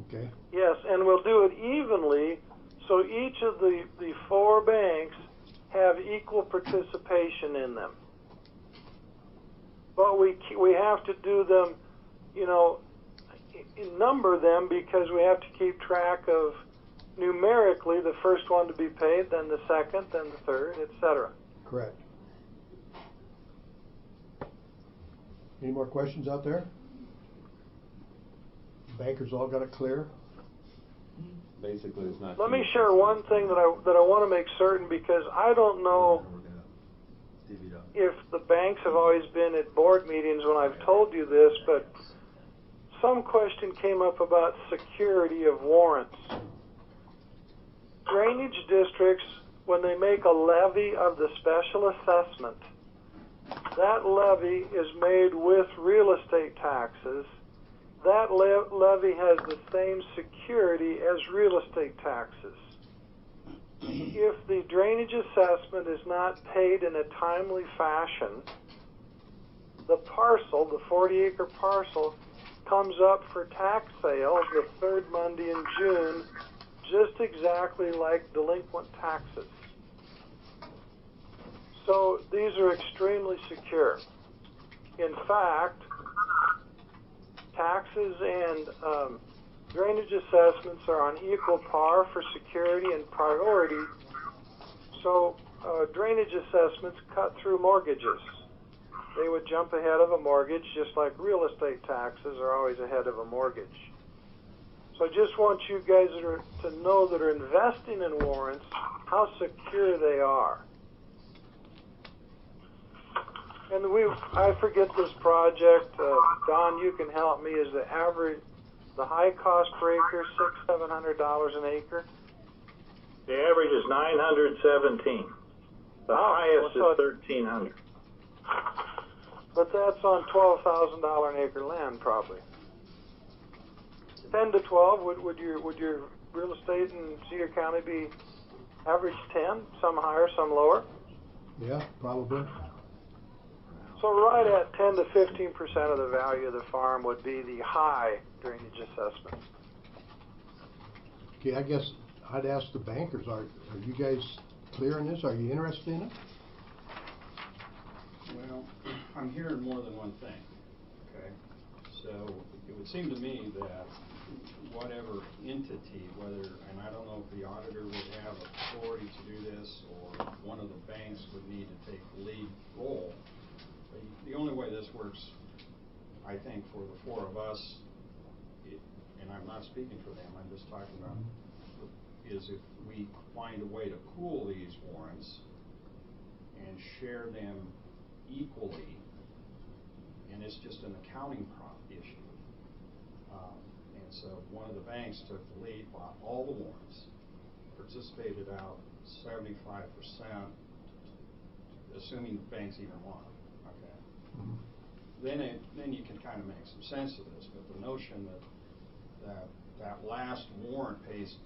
Okay. Yes, and we'll do it evenly, so each of the 4 banks have equal participation in them. But we have to do them, number them, because we have to keep track of numerically the first one to be paid, then the second, then the third, etc. Correct. Any more questions out there? Bankers all got it clear? Basically, it's not. Let me share one thing that I want to make certain, because I don't know if the banks have always been at board meetings when I've told you this, but some question came up about security of warrants. Drainage districts, when they make a levy of the special assessment, that levy is made with real estate taxes. That levy has the same security as real estate taxes. If the drainage assessment is not paid in a timely fashion, the parcel, the 40-acre parcel, comes up for tax sale the 3rd Monday in June, just exactly like delinquent taxes. So these are extremely secure. In fact, taxes and drainage assessments are on equal par for security and priority. So drainage assessments cut through mortgages. They would jump ahead of a mortgage, just like real estate taxes are always ahead of a mortgage. So I just want you guys to know that are investing in warrants, how secure they are. And I forget this project, Don, you can help me, is the high cost per acre, $600-700 an acre? The average is 917. The highest is 1,300. But that's on $12,000 an acre land, probably. 10 to 12, would your real estate in Cedar County be average 10? Some higher, some lower? Yeah, probably. So right at 10 to 15% of the value of the farm would be the high drainage assessment. Okay, I guess I'd ask the bankers, are you guys clear on this? Are you interested in it? Well, I'm hearing more than one thing, okay? So it would seem to me that whatever entity, and I don't know if the auditor would have authority to do this, or one of the banks would need to take the lead role. But the only way this works, I think, for the 4 of us, and I'm not speaking for them, I'm just talking about, is if we find a way to pool these warrants and share them equally, and it's just an accounting issue. And so one of the banks took the lead, bought all the warrants, participated out 75%, assuming the banks even won. Okay. Mm-hmm. Then you can kind of make some sense of this, but the notion that last warrant pays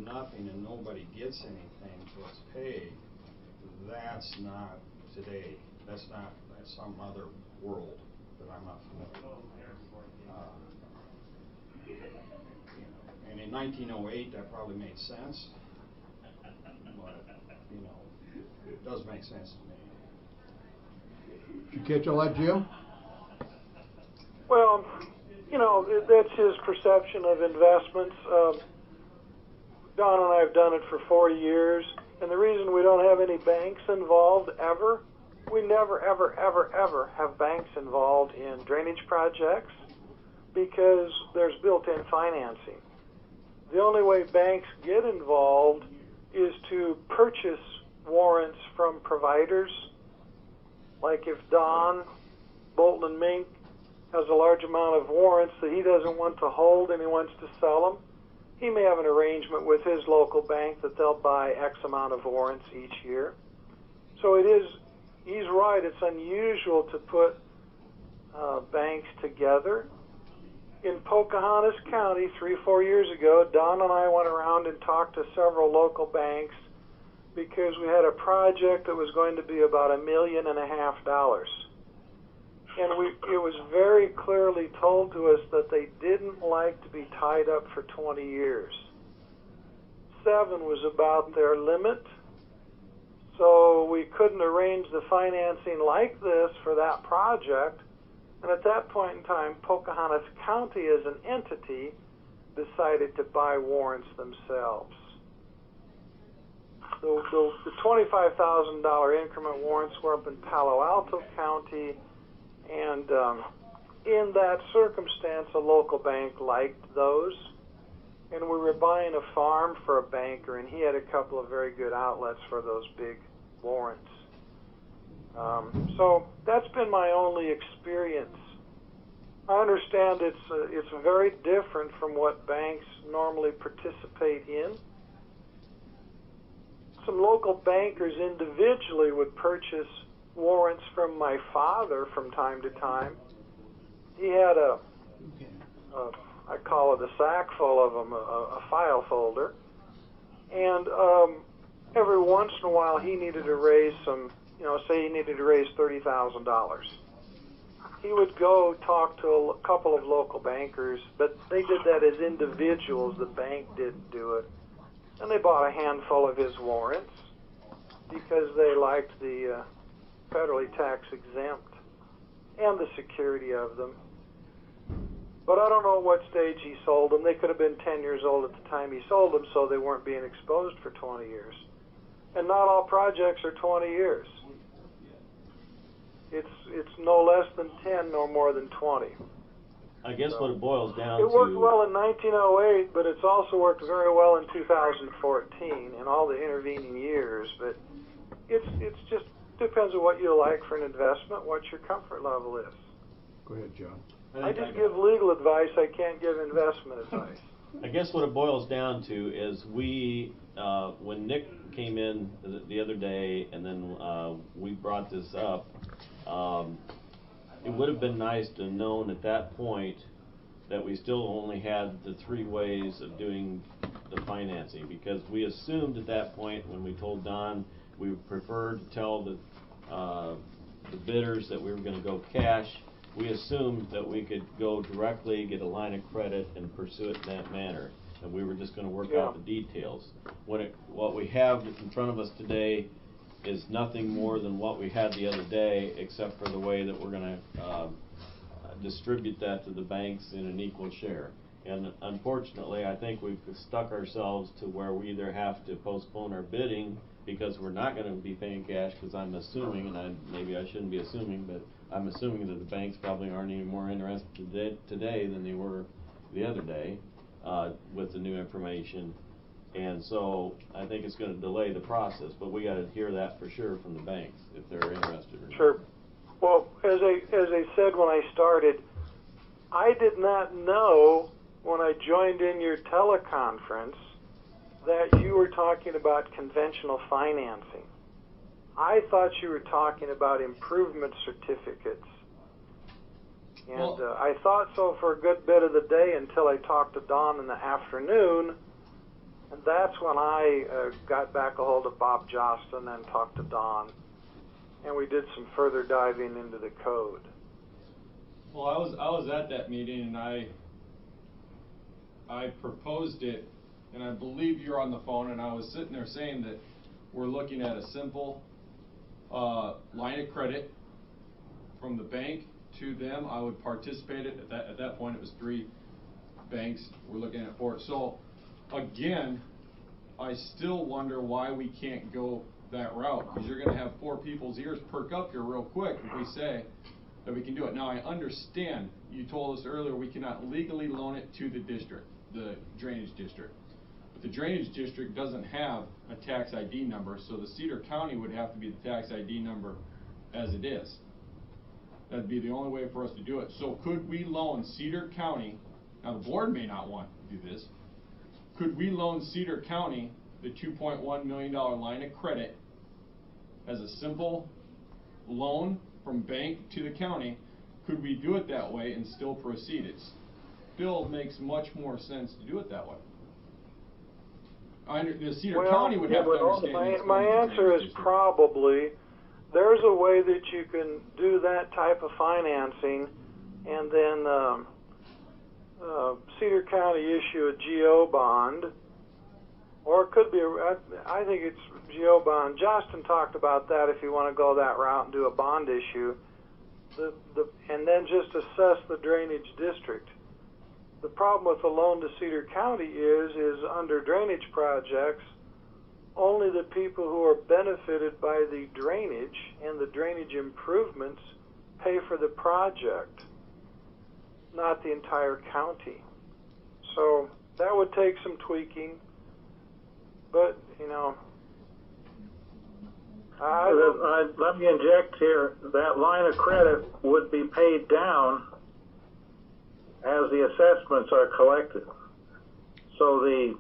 nothing and nobody gets anything till it's paid, that's not today. That's some other world that I'm not familiar with. And in 1908, that probably made sense, but it does make sense to me. Did you catch all that, Jim? Well, that's his perception of investments. Don and I have done it for 40 years, And the reason we don't have any banks involved ever, we never, ever, ever, ever have banks involved in drainage projects because there's built-in financing. The only way banks get involved is to purchase warrants from providers. Like if Don, Bolton and Mink has a large amount of warrants that he doesn't want to hold and he wants to sell them, he may have an arrangement with his local bank that they'll buy X amount of warrants each year. So he's right, it's unusual to put banks together. In Pocahontas County 3-4 years ago, Don and I went around and talked to several local banks because we had a project that was going to be about $1.5 million. And it was very clearly told to us that they didn't like to be tied up for 20 years. 7 was about their limit, so we couldn't arrange the financing like this for that project. And at that point in time, Pocahontas County as an entity decided to buy warrants themselves. The $25,000 increment warrants were up in Palo Alto County, and in that circumstance, a local bank liked those. And we were buying a farm for a banker, and he had a couple of very good outlets for those big warrants. So that's been my only experience. I understand it's very different from what banks normally participate in. Some local bankers individually would purchase warrants from my father from time to time. He had I call it a sack full of them, a file folder. And every once in a while he needed to raise some, say he needed to raise $30,000. He would go talk to a couple of local bankers, but they did that as individuals. The bank didn't do it. And they bought a handful of his warrants because they liked the federally tax exempt and the security of them. But I don't know at what stage he sold them. They could have been 10 years old at the time he sold them, so they weren't being exposed for 20 years. And not all projects are 20 years. It's no less than 10, no more than 20. I guess what it boils down to... It worked well in 1908, but it's also worked very well in 2014 and all the intervening years. But it's just depends on what you like for an investment, what your comfort level is. Go ahead, John. I just give legal advice. I can't give investment advice. I guess what it boils down to is when Nick came in the other day and then we brought this up, it would have been nice to have known at that point that we still only had the 3 ways of doing the financing, because we assumed at that point when we told Don we preferred to tell the bidders that we were going to go cash. We assumed that we could go directly, get a line of credit, and pursue it in that manner, and we were just going to work out the details. What we have in front of us today is nothing more than what we had the other day, except for the way that we're going to distribute that to the banks in an equal share. And unfortunately, I think we've stuck ourselves to where we either have to postpone our bidding because we're not going to be paying cash, because I'm assuming, and maybe I shouldn't be assuming, but I'm assuming that the banks probably aren't any more interested today than they were the other day with the new information. And so I think it's going to delay the process, but we got to hear that for sure from the banks if they're interested or not. Sure. Well, as I said when I started, I did not know when I joined in your teleconference that you were talking about conventional financing. I thought you were talking about improvement certificates. And I thought so for a good bit of the day until I talked to Don in the afternoon. And that's when I got back a hold of Bob Jostin and talked to Don. And we did some further diving into the code. Well, I was at that meeting, and I proposed it, and I believe you're on the phone, and I was sitting there saying that we're looking at a simple line of credit from the bank to them. I would participate it. At that point, it was 3 banks. We're looking at 4. So, again, I still wonder why we can't go that route, because you're gonna have four people's ears perk up here real quick if we say that we can do it. Now, I understand, you told us earlier we cannot legally loan it to the district, the drainage district. But the drainage district doesn't have a tax ID number, so the Cedar County would have to be the tax ID number as it is. That'd be the only way for us to do it. So could we loan Cedar County, now the board may not want to do this, could we loan Cedar County the $2.1 million line of credit as a simple loan from bank to the county? Could we do it that way and still proceed? It still makes much more sense to do it that way. The Cedar County would have to understand. My answer is probably. There's a way that you can do that type of financing, and then Cedar County issue a GO bond, or it could be, I think it's GO bond. Justin talked about that if you want to go that route and do a bond issue, and then just assess the drainage district. The problem with the loan to Cedar County is under drainage projects, only the people who are benefited by the drainage and the drainage improvements pay for the project, not the entire county. So that would take some tweaking, but let me inject here. That line of credit would be paid down as the assessments are collected. So the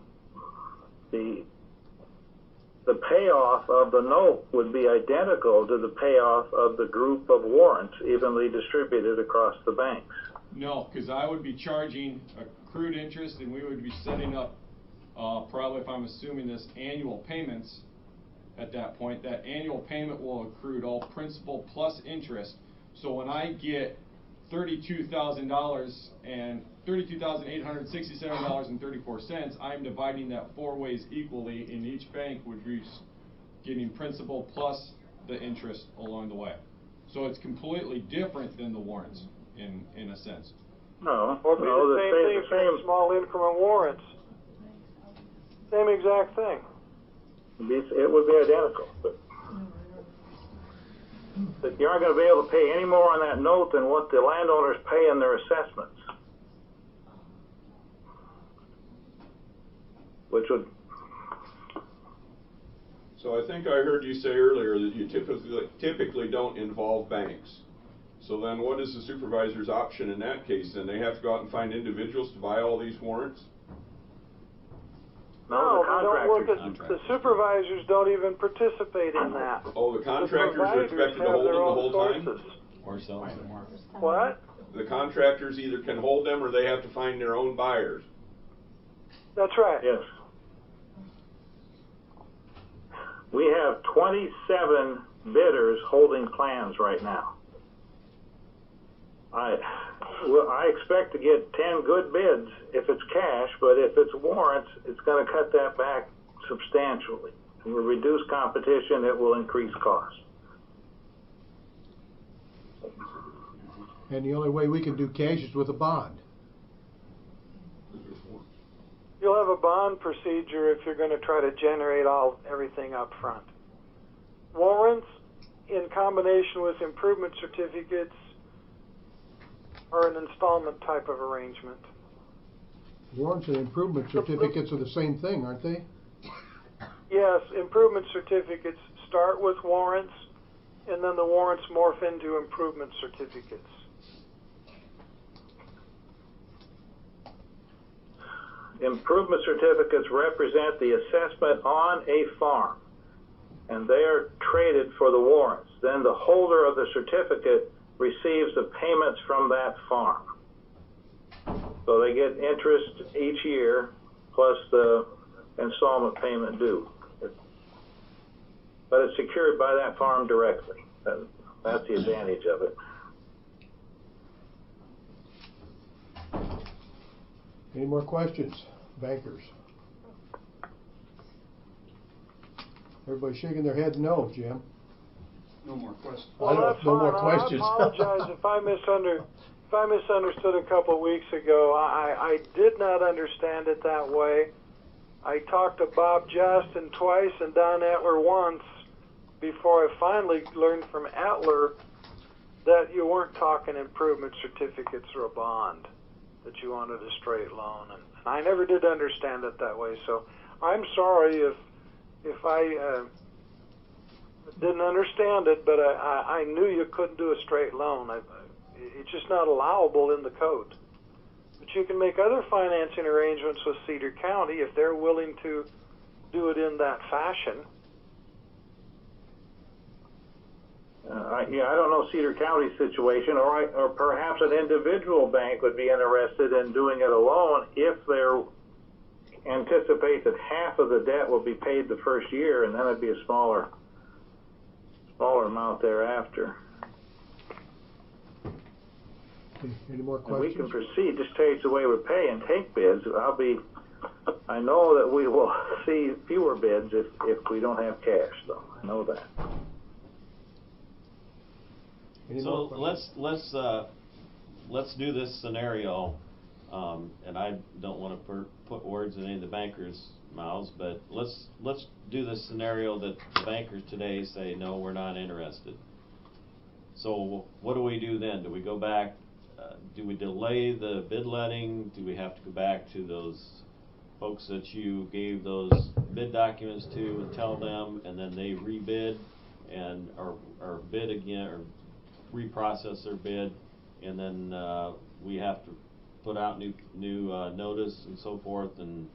payoff of the note would be identical to the payoff of the group of warrants evenly distributed across the banks. No, because I would be charging accrued interest, and we would be setting up, probably, if I'm assuming this, annual payments at that point. That annual payment will accrue all principal plus interest. So when I get $32,000 and $32,867.34, I'm dividing that 4 ways equally, and each bank would be getting principal plus the interest along the way. So it's completely different than the warrants in a sense. No, the same thing for small increment warrants. Same exact thing. It would be identical. But you aren't going to be able to pay any more on that note than what the landowners pay in their assessments. Which would... So I think I heard you say earlier that you typically don't involve banks. So then what is the supervisor's option in that case? Then they have to go out and find individuals to buy all these warrants? No, the supervisors don't even participate in that. Oh, the contractors are expected to hold them the whole time? Or sell them. What? The contractors either can hold them or they have to find their own buyers. That's right. Yes. We have 27 bidders holding plans right now. I expect to get 10 good bids if it's cash, but if it's warrants, it's going to cut that back substantially. It will reduce competition, it will increase costs. And the only way we can do cash is with a bond. You'll have a bond procedure if you're going to try to generate everything up front. Warrants, in combination with improvement certificates, are an installment type of arrangement. Warrants and improvement certificates are the same thing, aren't they? Yes, improvement certificates start with warrants, and then the warrants morph into improvement certificates. Improvement certificates represent the assessment on a farm, and they are traded for the warrants. Then the holder of the certificate receives the payments from that farm. So they get interest each year plus the installment payment due. But it's secured by that farm directly. That's the advantage of it. Any more questions, bankers? Everybody shaking their head no, Jim. No more questions. Well, that's no fine. more questions. I apologize if I misunderstood a couple of weeks ago. I did not understand it that way. I talked to Bob Justin twice and Don Etler once before I finally learned from Etler that you weren't talking improvement certificates or a bond, that you wanted a straight loan. And I never did understand it that way, so I'm sorry if I didn't understand it, but I knew you couldn't do a straight loan. It's just not allowable in the code. But you can make other financing arrangements with Cedar County if they're willing to do it in that fashion. I don't know Cedar County's situation, or perhaps an individual bank would be interested in doing it alone if they anticipate that half of the debt will be paid the first year, and then it'd be a smaller amount thereafter. Any more And questions? we can proceed, just change the way we pay and take bids. I know that we will see fewer bids if we don't have cash, though. I know that. So let's do this scenario, and I don't want to put words in any of the bankers' mouths, but let's do this scenario that the bankers today say, no, we're not interested. So what do we do then? Do we go back? Do we delay the bid letting? Do we have to go back to those folks that you gave those bid documents to and tell them, and then they rebid and or bid again or reprocess their bid, and then we have to put out new notice and so forth, and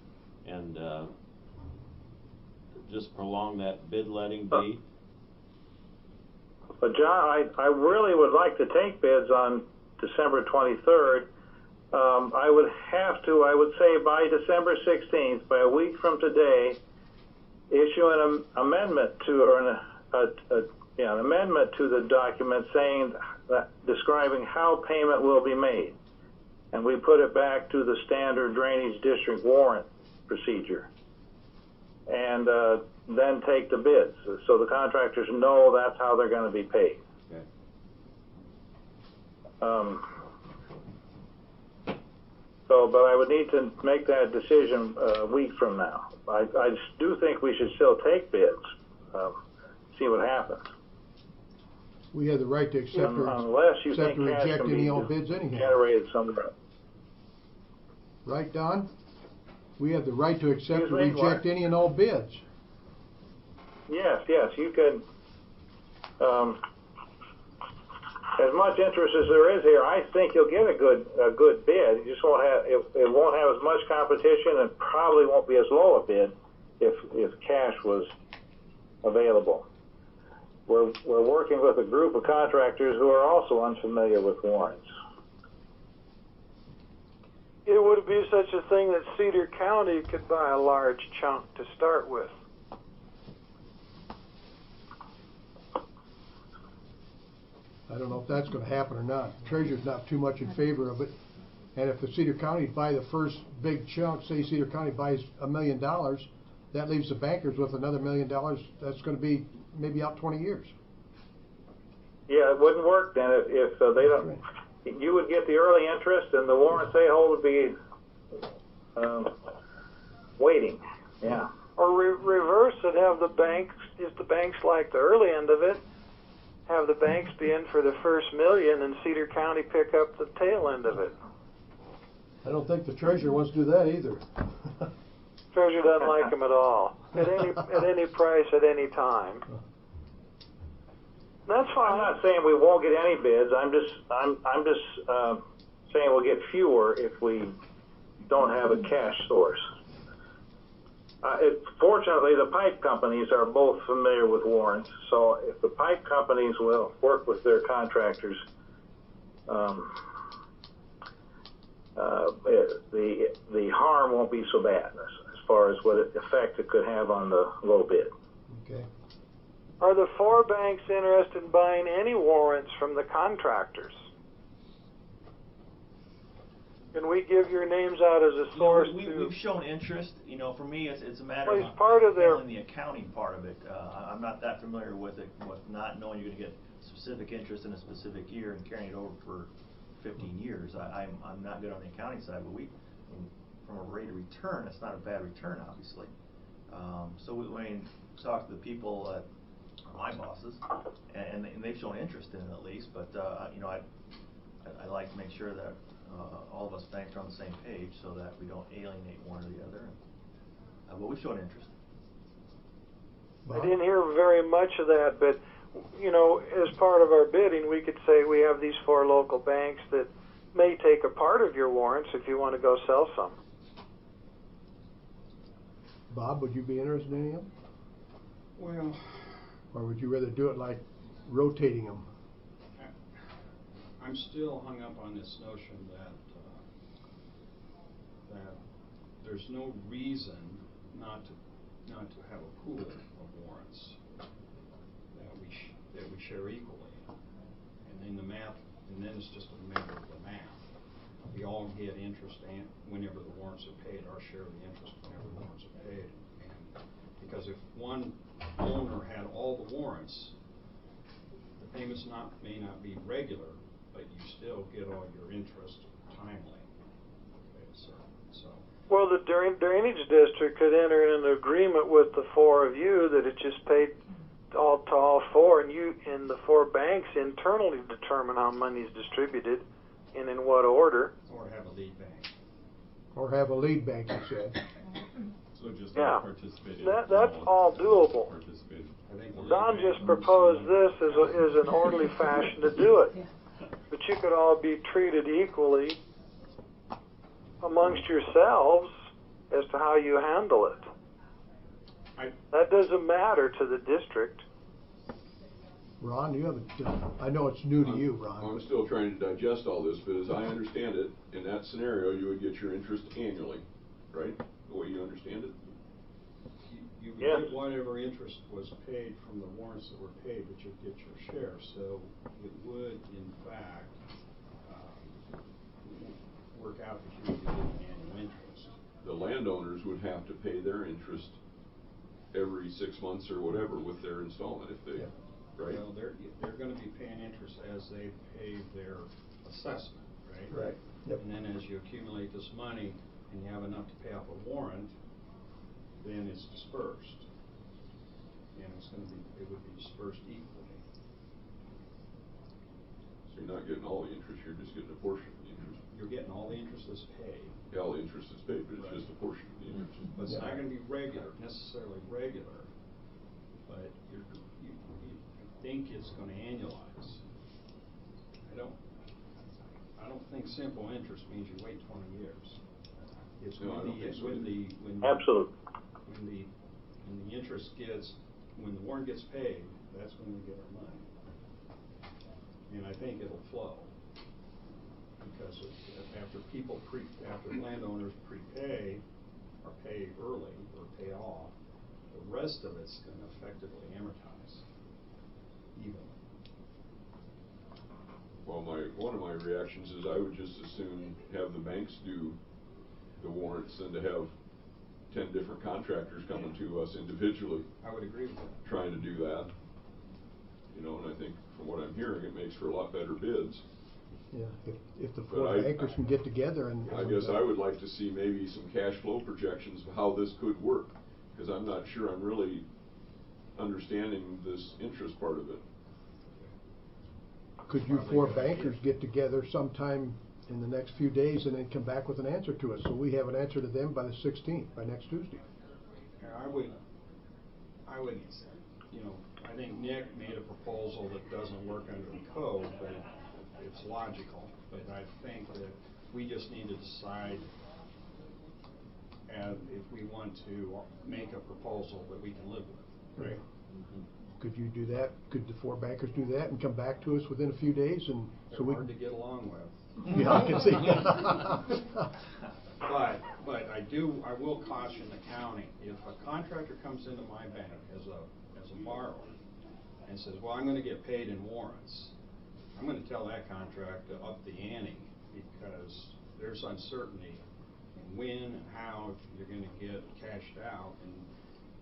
just prolong that bid letting date? But John, I really would like to take bids on December 23rd. I would say by December 16th, by a week from today, issue an amendment to, an amendment to the document saying that, describing how payment will be made, and we put it back to the standard drainage district warrant procedure, and then take the bids so the contractors know that's how they're going to be paid. Okay. But I would need to make that decision a week from now. I do think we should still take bids, see what happens. We have the right to accept or unless you accept think or cash reject can any be all bids anyhow. generated somewhere. Right, Don? We have the right to accept Excuse or me, reject what? any and all bids. Yes, you could. As much interest as there is here, I think you'll get a good bid. You just won't have it won't have as much competition, and probably won't be as low a bid if cash was available. We're working with a group of contractors who are also unfamiliar with warrants. It would be such a thing that Cedar County could buy a large chunk to start with. I don't know if that's going to happen or not. Treasurer's not too much in favor of it. And if the Cedar County buy the first big chunk, say Cedar County buys $1 million, that leaves the bankers with another $1 million. That's going to be maybe out 20 years. Yeah, it wouldn't work then if they don't. Right. You would get the early interest, and the warrants they hold would be waiting. Yeah. Or reverse it. Have the banks, if the banks like the early end of it, have the banks be in for the first $1 million, and Cedar County pick up the tail end of it. I don't think the treasurer wants to do that either. Treasurer doesn't like them at all. At any price, at any time. That's fine. I'm not saying we won't get any bids. I'm just saying we'll get fewer if we don't have a cash source. Fortunately, the pipe companies are both familiar with warrants, so if the pipe companies will work with their contractors, the harm won't be so bad as far as what effect it could have on the low bid. Okay. Are the 4 banks interested in buying any warrants from the contractors? Can we give your names out as a source? We've shown interest. For me, it's a matter of handling the accounting part of it. I'm not that familiar with it, with not knowing you're going to get specific interest in a specific year and carrying it over for 15 years. I'm not good on the accounting side, but from a rate of return, it's not a bad return, obviously. So when we talk to the people at my bosses, and they've shown interest in it at least, but you know, I like to make sure that all of us banks are on the same page so that we don't alienate one or the other. But we've shown interest. I didn't hear very much of that, but you know, as part of our bidding, we could say we have these 4 local banks that may take a part of your warrants if you want to go sell some. Bob, would you be interested in any of them? Well, Or would you rather do it like rotating them? I'm still hung up on this notion that that there's no reason not to have a pool of warrants that we share equally, and in the math, and then it's just a matter of the math. We all get interest whenever the warrants are paid, our share of the interest whenever the warrants are paid. And because if one owner had all the warrants, the payments may not be regular, but you still get all your interest timely. Okay, so. Well, the drainage district could enter in an agreement with the 4 of you that it just paid to all 4, and the 4 banks internally determine how money is distributed and in what order. Or have a lead bank. Or have a lead bank, you said. So just yeah, participate. that's all doable. Don just proposed this as an orderly fashion to do it, but you could all be treated equally amongst yourselves as to how you handle it. That doesn't matter to the district. Ron, you haven't, I know it's new to you, Ron. I'm still trying to digest all this, but as I understand it, in that scenario, you would get your interest annually, right? The way you understand it? You would get whatever interest was paid from the warrants that were paid, but you'd get your share. So it would, in fact, work out that you would be getting annual interest. The landowners would have to pay their interest every 6 months or whatever with their installment if they, right? Well, they're going to be paying interest as they pay their assessment, right? Right. Yep. And then as you accumulate this money and you have enough to pay off a warrant, then it's dispersed. And it would be dispersed equally. So you're not getting all the interest, you're just getting a portion of the interest. You're getting all the interest that's paid. Yeah, all the interest is paid, but it's just a portion of the interest. But it's not going to be necessarily regular, but you think it's going to annualize. I don't think simple interest means you wait 20 years. It's when the interest when the warrant gets paid, that's when we get our money. And I think it'll flow. Because after landowners prepay or pay early or pay off, the rest of it's going to effectively amortize evenly. Well, one of my reactions is I would just as soon have the banks do the warrants than to have 10 different contractors coming to us individually. I would agree with that. Trying to do that. You know, and I think from what I'm hearing, it makes for a lot better bids. Yeah, if the 4 bankers can get together and... I guess I would like to see maybe some cash flow projections of how this could work, because I'm not sure I'm really understanding this interest part of it. Could you 4 bankers get together sometime in the next few days and then come back with an answer to us, so we have an answer to them by the 16th, by next Tuesday? I would, you know, I think Nick made a proposal that doesn't work under the code, but it's logical. But I think that we just need to decide if we want to make a proposal that we can live with. Right. Mm-hmm. Could you do that? Could the 4 bankers do that and come back to us within a few days? And they're hard to get along with. Yeah, I can see. But I will caution the county, if a contractor comes into my bank as a borrower and says, well, I'm going to get paid in warrants, I'm going to tell that contractor to up the ante, because there's uncertainty in when and how you're going to get cashed out, and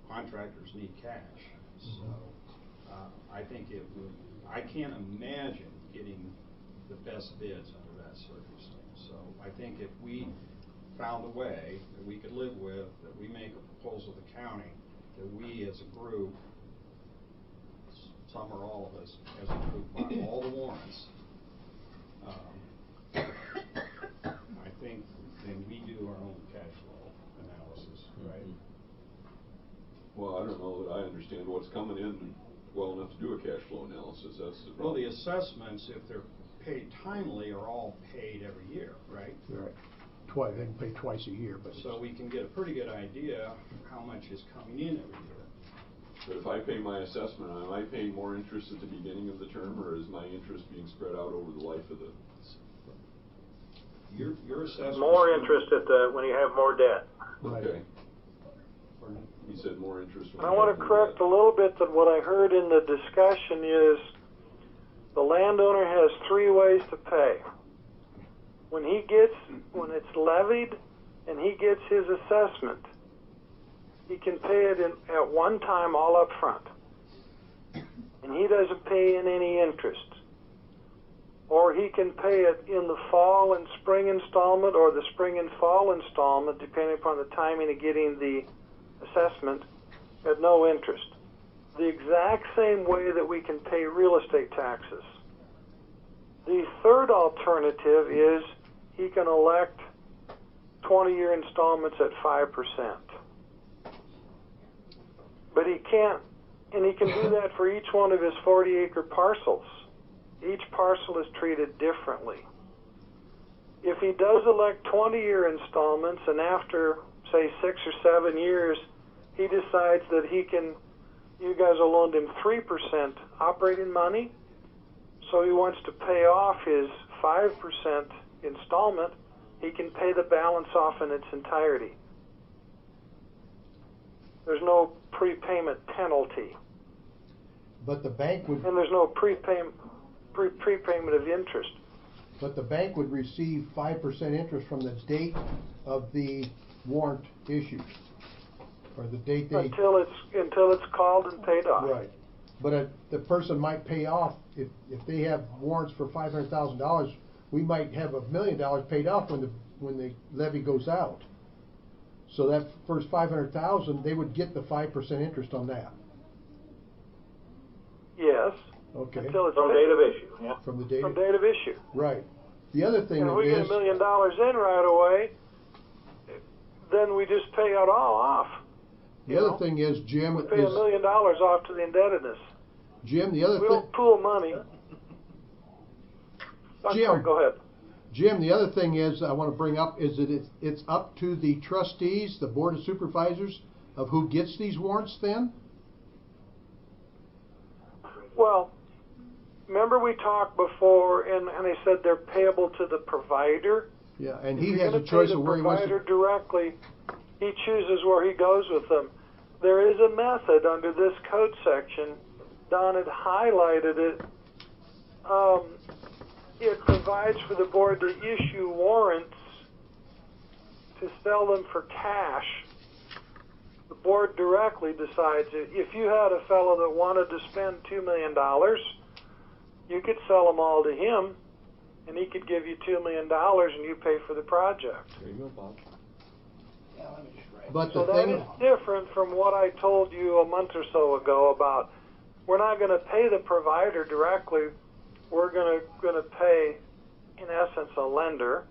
contractors need cash. So I think I can't imagine getting the best bids under that circumstance. So I think if we found a way that we could live with, that we make a proposal to the county, that we as a group, some or all of us, as a group, buy all the warrants, I think then we do our own cash flow analysis, right? Well, I don't know that I understand what's coming in well enough to do a cash flow analysis. That's the Well, problem. the assessments, if they're paid timely, are all paid every year, right? Right. Twice, they can pay twice a year, but. So we can get a pretty good idea of how much is coming in every year. But if I pay my assessment, am I paying more interest at the beginning of the term, or is my interest being spread out over the life of the? Your assessment. More interest when you have more debt. Okay. You said more interest. I want to correct a little bit that what I heard in the discussion is the landowner has 3 ways to pay. When it's levied and he gets his assessment, he can pay it at one time all up front. And he doesn't pay in any interest. Or he can pay it in the fall and spring installment or the spring and fall installment, depending upon the timing of getting the assessment, at no interest. The exact same way that we can pay real estate taxes. The third alternative is he can elect 20-year installments at 5%. But he can't, and he can do that for each one of his 40-acre parcels. Each parcel is treated differently. If he does elect 20-year installments and after, say, 6 or 7 years, he decides that you guys will loan him 3% operating money, so he wants to pay off his 5% installment, he can pay the balance off in its entirety. There's no prepayment penalty. But the bank would. And there's no prepayment of interest. But the bank would receive 5% interest from the date of the warrant issued, or the date they. Until it's called and paid off. Right. But the person might pay off if they have warrants for $500,000. We might have $1 million paid off when the levy goes out. So that first $500,000, they would get the 5% interest on that. Yes. Okay. Until it's from paid. date of issue. Yeah. From the date. From date of issue. Right. The other thing and if we is. get $1 million in right away, then we just pay it all off. The other thing is, Jim. We pay $1 million off to the indebtedness. Jim, the other thing. We don't pool money. Jim, go ahead. Jim, the other thing is I want to bring up is that it's up to the trustees, the board of supervisors, of who gets these warrants then? Well, remember we talked before and I said they're payable to the provider? Yeah, and he has a choice of where he wants to. The provider directly, he chooses where he goes with them. There is a method under this code section. Don had highlighted it. It provides for the board to issue warrants to sell them for cash. The board directly decides it. If you had a fellow that wanted to spend $2 million, you could sell them all to him, and he could give you $2 million, and you pay for the project. There you go, Bob. But so that is different from what I told you a month or so ago about we're not going to pay the provider directly. We're going to pay, in essence, a lender,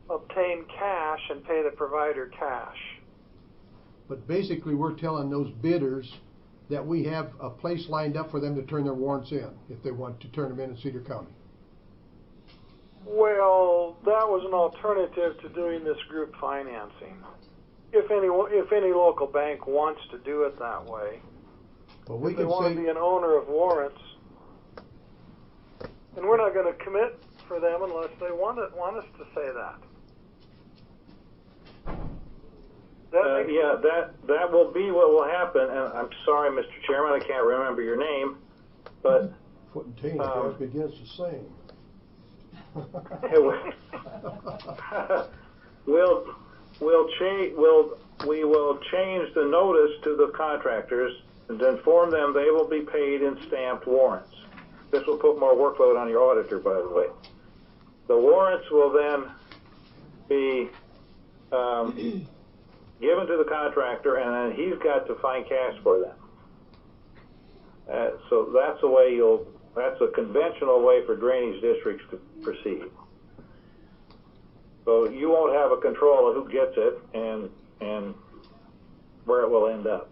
obtain cash, and pay the provider cash. But basically, we're telling those bidders that we have a place lined up for them to turn their warrants in if they want to turn them in Cedar County. Well, that was an alternative to doing this group financing. If any local bank wants to do it that way, well, we if they can want say, to be an owner of warrants, and we're not going to commit for them unless they want us to say that. That will be what will happen. And I'm sorry, Mr. Chairman, I can't remember your name, but foot and tail begins the same. We will change the notice to the contractors and inform them they will be paid in stamped warrants. This will put more workload on your auditor, by the way. The warrants will then be given to the contractor, and then he's got to find cash for them. So that's the way that's a conventional way for drainage districts to proceed. So you won't have a control of who gets it and where it will end up.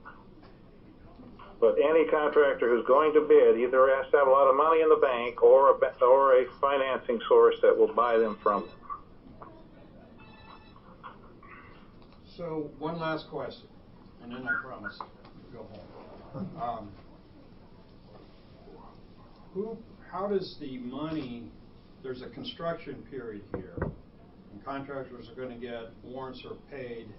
But any contractor who's going to bid either has to have a lot of money in the bank or a financing source that will buy them from them. So one last question, and then I promise to go home. How does the money, there's a construction period here, and contractors are going to get warrants are paid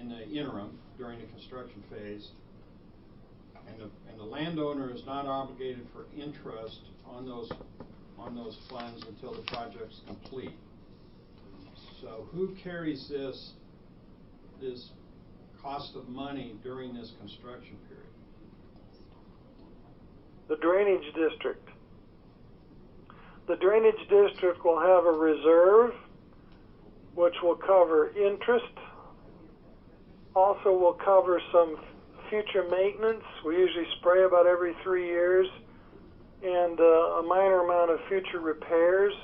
in the interim during the construction phase, and the landowner is not obligated for interest on those funds until the project's complete. So who carries this cost of money during this construction period? The drainage district. The drainage district will have a reserve which will cover interest, also will cover some future maintenance. We usually spray about every 3 years, and a minor amount of future repairs.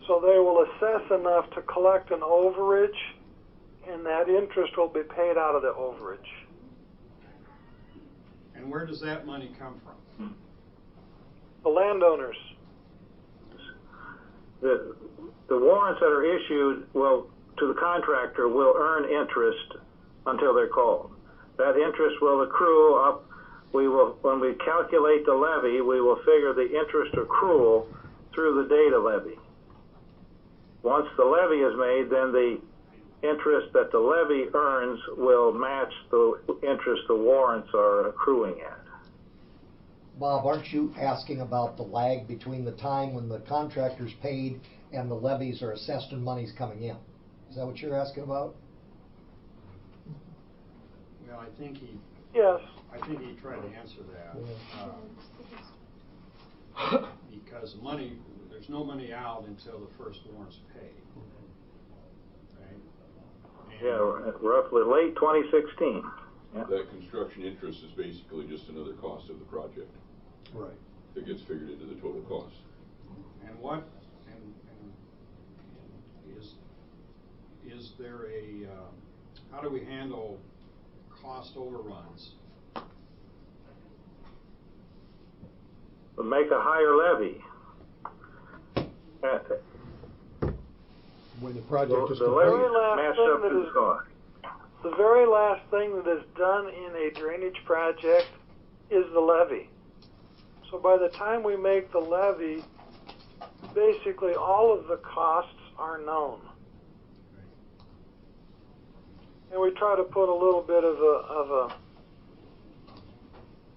So they will assess enough to collect an overage, and that interest will be paid out of the overage. And where does that money come from? The landowners. The warrants that are issued to the contractor will earn interest until they're called. That interest will accrue up. When we calculate the levy, we will figure the interest accrual through the date of levy. Once the levy is made, then the interest that the levy earns will match the interest the warrants are accruing at. Bob, aren't you asking about the lag between the time when the contractor's paid and the levies are assessed and money's coming in? Is that what you're asking about? Well, I think he tried to answer that. Because there's no money out until the first warrant's paid. Right? Yeah, roughly late 2016. Yeah. That construction interest is basically just another cost of the project. Right. That gets figured into the total cost. And is there how do we handle cost overruns? We'll make a higher levy. When the project is The complete. very last thing that is the very last thing that is done in a drainage project is the levy. So by the time we make the levy, basically all of the costs are known. And we try to put a little bit of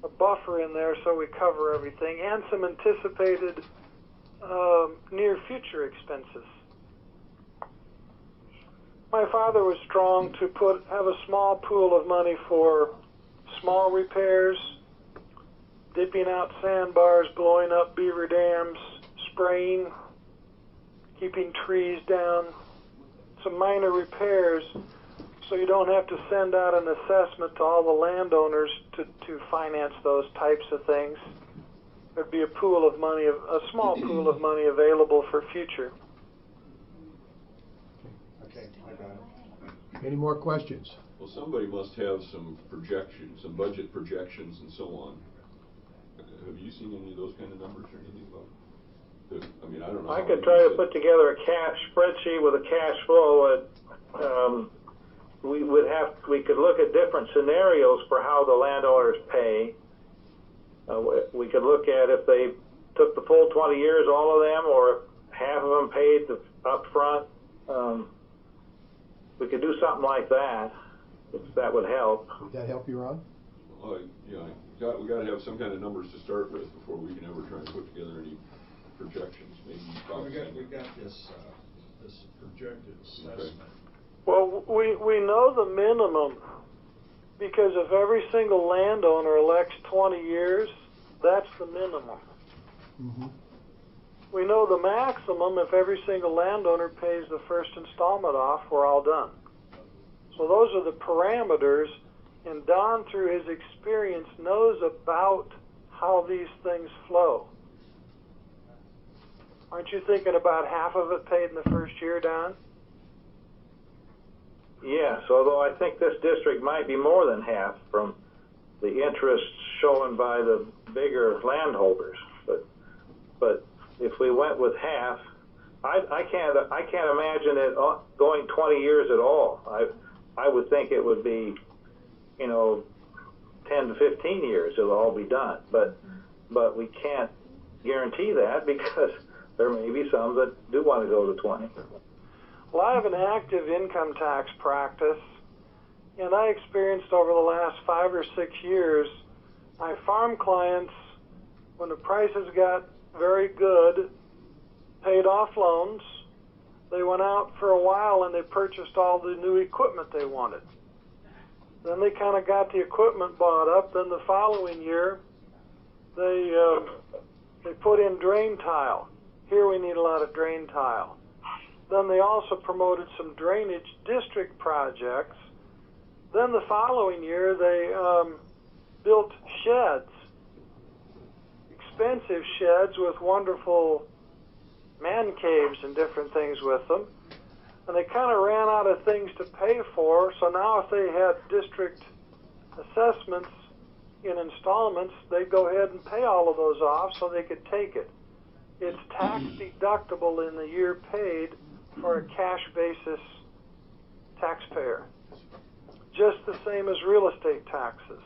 a buffer in there so we cover everything, and some anticipated near future expenses. My father was strong to have a small pool of money for small repairs, dipping out sandbars, blowing up beaver dams, spraying, keeping trees down, some minor repairs, so you don't have to send out an assessment to all the landowners to finance those types of things. There'd be a pool of money, a small pool of money available for future. Okay, I got it. Any more questions? Well, somebody must have some projections, some budget projections and so on. Have you seen any of those kind of numbers or anything about it? I mean, I don't know. I could try to put together a cash spreadsheet with a cash flow. We could look at different scenarios for how the landowners pay. We could look at if they took the full 20 years, all of them, or if half of them paid up front. We could do something like that, if that would help. Would that help you, Ron? Well, we got to have some kind of numbers to start with before we can ever try and put together any projections. Maybe we got this projected assessment. Okay. Well, we know the minimum, because if every single landowner elects 20 years, that's the minimum. Mm-hmm. we know the maximum, if every single landowner pays the first installment off, we're all done. So those are the parameters, and Don, through his experience, knows about how these things flow. Aren't you thinking about half of it paid in the first year, Don? Yes, although I think this district might be more than half from the interest shown by the bigger landholders. But if we went with half, I can't imagine it going 20 years at all. I would think it would be, 10 to 15 years it'll all be done. But we can't guarantee that because there may be some that do want to go to 20. Well, I have an active income tax practice, and I experienced over the last 5 or 6 years, my farm clients, when the prices got very good, paid off loans. They went out for a while and they purchased all the new equipment they wanted. Then they kind of got the equipment bought up. Then the following year, they put in drain tile. Here we need a lot of drain tile. Then they also promoted some drainage district projects. Then the following year, they built sheds, expensive sheds with wonderful man caves and different things with them. And they kind of ran out of things to pay for, so now if they had district assessments in installments, they'd go ahead and pay all of those off so they could take it. It's tax deductible in the year paid for a cash basis taxpayer. Just the same as real estate taxes.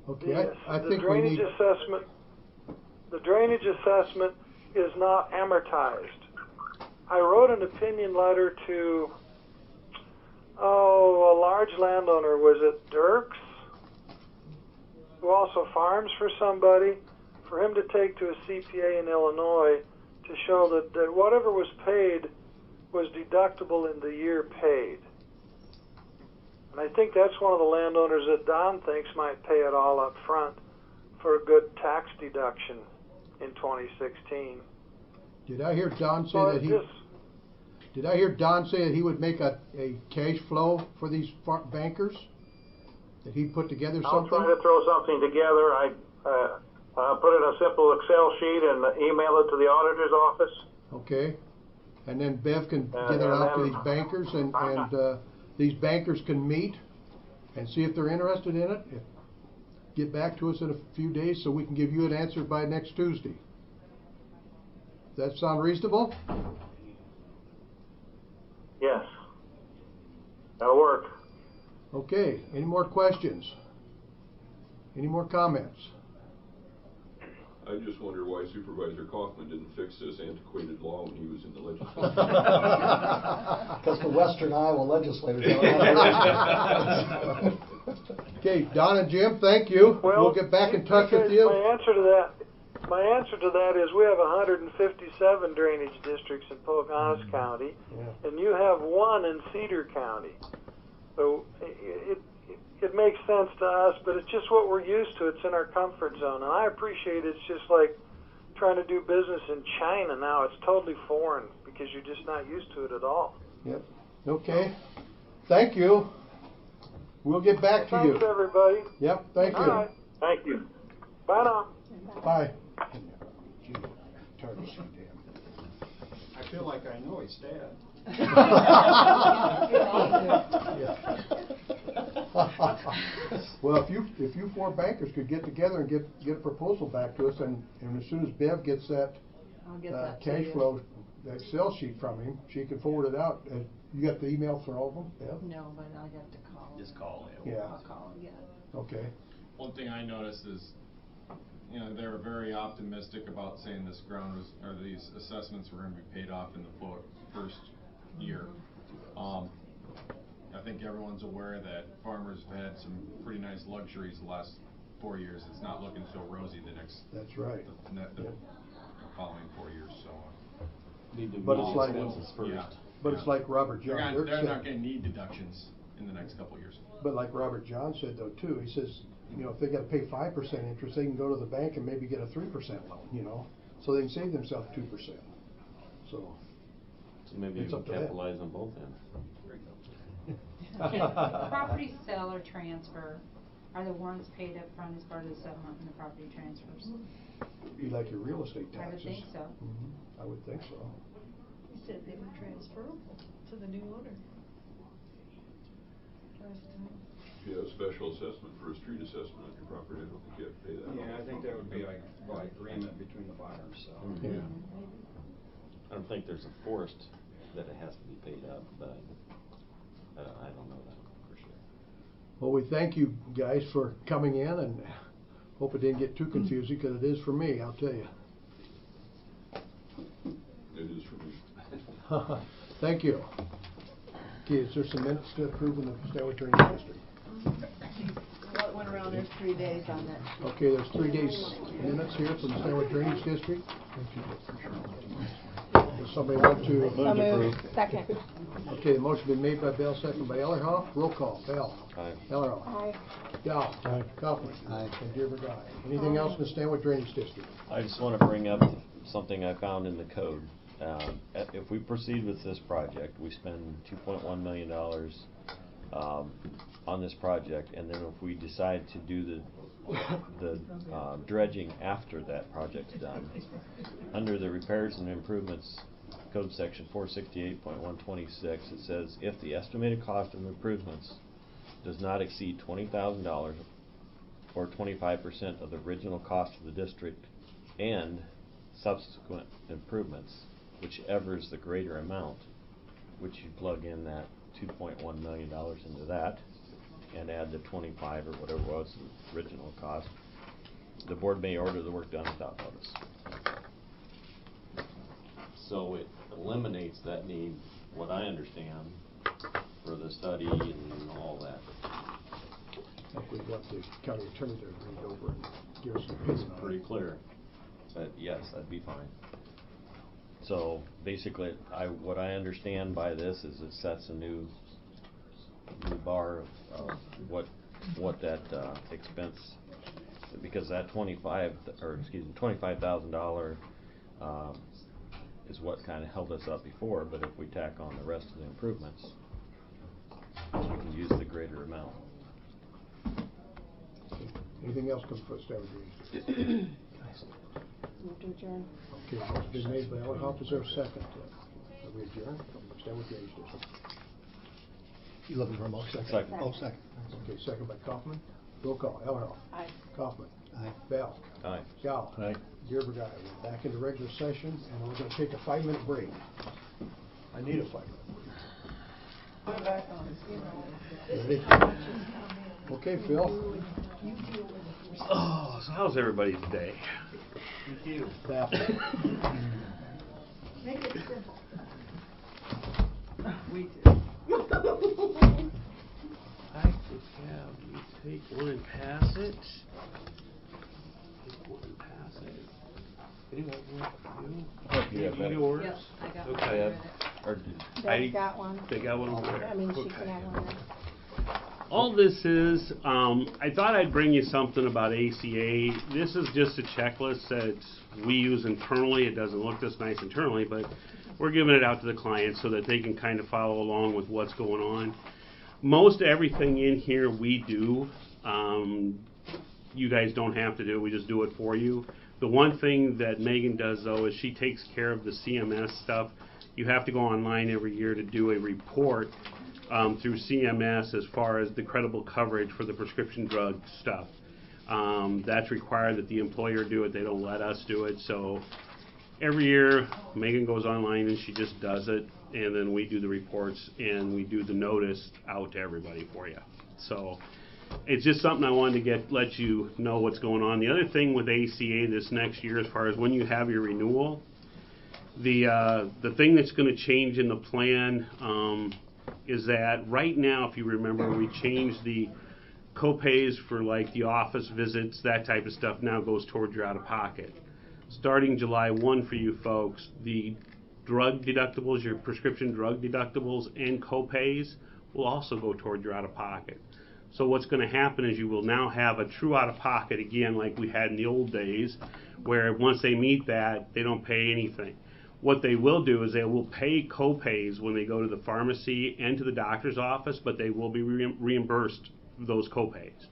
Okay, I The think we drainage need... assessment, the drainage assessment is not amortized. I wrote an opinion letter to, a large landowner, was it Dirks, who also farms for somebody, for him to take to a CPA in Illinois to show that whatever was paid was deductible in the year paid. And I think that's one of the landowners that Don thinks might pay it all up front for a good tax deduction in 2016. Did I hear Don say that he... Did I hear Don say that he would make a cash flow for these bankers? That he'd put together something? I'll try to throw something together. I'll put it in a simple Excel sheet and email it to the auditor's office. Okay. And then Bev can get it out to these bankers, and these bankers can meet and see if they're interested in it. Get back to us in a few days so we can give you an answer by next Tuesday. Does that sound reasonable? Yes. That'll work. Okay. Any more questions? Any more comments? I just wonder why Supervisor Kaufman didn't fix this antiquated law when he was in the legislature. Because the Western Iowa legislators don't have Okay, Don and Jim, thank you. Well, we'll get back in touch with you. My answer to that is we have 157 drainage districts in Pocahontas County, and you have one in Cedar County. So it makes sense to us, but it's just what we're used to. It's in our comfort zone, and I appreciate it's just like trying to do business in China now. It's totally foreign because you're just not used to it at all. Yep. Okay. Thank you. We'll get back to you. Thanks, everybody. Yep. Thank you. All right. Thank you. Bye now. Bye. I feel like I know his dad. Well, if you four bankers could get together and get a proposal back to us, and as soon as Bev gets that, cash flow Excel sheet from him, she can forward it out. You got the email for all of them, Bev? No, but I got to call. Just call him. Yeah. I'll call him, yeah. Okay. One thing I noticed is, they were very optimistic about saying this these assessments were going to be paid off in the first year. I think everyone's aware that farmers have had some pretty nice luxuries the last 4 years. It's not looking so rosy the next. That's right. The following 4 years. So. But it's like But it's like Robert John. They're not going to need deductions in the next couple of years. But like Robert John said though too, he says, if they got to pay 5% interest, they can go to the bank and maybe get a 3% loan. so they can save themselves 2%. So maybe it's you up can to them. capitalize on both ends. Property sale or transfer, are the warrants paid up front as part of the settlement when the property transfers? Be like your real estate taxes. I would think so. I would think so. He said they were transferable to the new owner. Last time. If you have a special assessment for a street assessment on your property, I don't think you have to pay that. Yeah, I think that would be like by agreement between the buyer and seller. Yeah. I don't think there's a forced that it has to be paid up, but I don't know that for sure. Well, we thank you guys for coming in, and hope it didn't get too confusing, because it is for me, I'll tell you. It is for me. Thank you. Okay, is there some minutes to approve in the Stanley Drainage District? What went around, there's 3 days on that. Okay, there's 3 days minutes here from the Stanley Drainage District. Does somebody want to? So moved. Second. Okay, the motion been made by Bell, second by Ellerhoff. Roll call. Bell. Aye. Ellerhoff. Aye. Dow. Aye. Kaufman. Aye. And Dearborn aye. Anything else in the Stanley Drainage District? I just want to bring up something I found in the code. If we proceed with this project, we spend $2.1 million on this project, and then if we decide to do the dredging after that project's done, under the repairs and improvements code section 468.126, it says if the estimated cost of improvements does not exceed $20,000 or 25% of the original cost of the district and subsequent improvements, whichever is the greater amount, which you plug in that $2.1 million into that and add the 25 or whatever was the original cost, the board may order the work done without notice. So it eliminates that need, what I understand, for the study and all that. I think we've got the county attorney to read over and give us an It's opinion on it. pretty clear, but yes, that'd be fine. So basically, what I understand by this is it sets a new bar of what that expense, because that $25,000 is what kind of held us up before. But if we tack on the rest of the improvements, we can use the greater amount. Anything else comes for Stanley Drainage? Move to adjourn. Okay, motion been made by Ellerhoff. Is there a second? Are we adjourned? Stanley Drainage District. You looking for a motion? Second. Oh, second. Okay, second by Kaufman. Roll call. Ellerhoff. Aye. Kaufman. Aye. Bell. Aye. Gow. Aye. Dearborn aye. We're back into regular session, and we're going to take a 5-minute break. I need a 5-minute break. Ready? Okay, Phil. Oh, so how's everybody today? Thank you. Make it simple. We do. I could have you take one and pass it. Take one and pass it. Anybody want you? Oh, you have that. Yours? Yep, I got one. Okay. Bill's got one. They got one over I there. mean, she Okay. can have one then. All this is, I thought I'd bring you something about ACA. This is just a checklist that we use internally. It doesn't look this nice internally, but we're giving it out to the clients so that they can kind of follow along with what's going on. Most everything in here we do. You guys don't have to do. We just do it for you. The one thing that Megan does, though, is she takes care of the CMS stuff. You have to go online every year to do a report through CMS as far as the credible coverage for the prescription drug stuff. That's required that the employer do it. They don't let us do it. So every year, Megan goes online and she just does it, and then we do the reports and we do the notice out to everybody for you. So it's just something I wanted to let you know what's going on. The other thing with ACA this next year, as far as when you have your renewal, the thing that's going to change in the plan is that right now, if you remember, we changed the co-pays for like the office visits, that type of stuff now goes towards your out-of-pocket. Starting July 1 for you folks, the drug deductibles, your prescription drug deductibles and co-pays will also go toward your out-of-pocket. So what's going to happen is you will now have a true out-of-pocket again, like we had in the old days, where once they meet that, they don't pay anything. What they will do is they will pay co-pays when they go to the pharmacy and to the doctor's office, but they will be reimbursed those co-pays.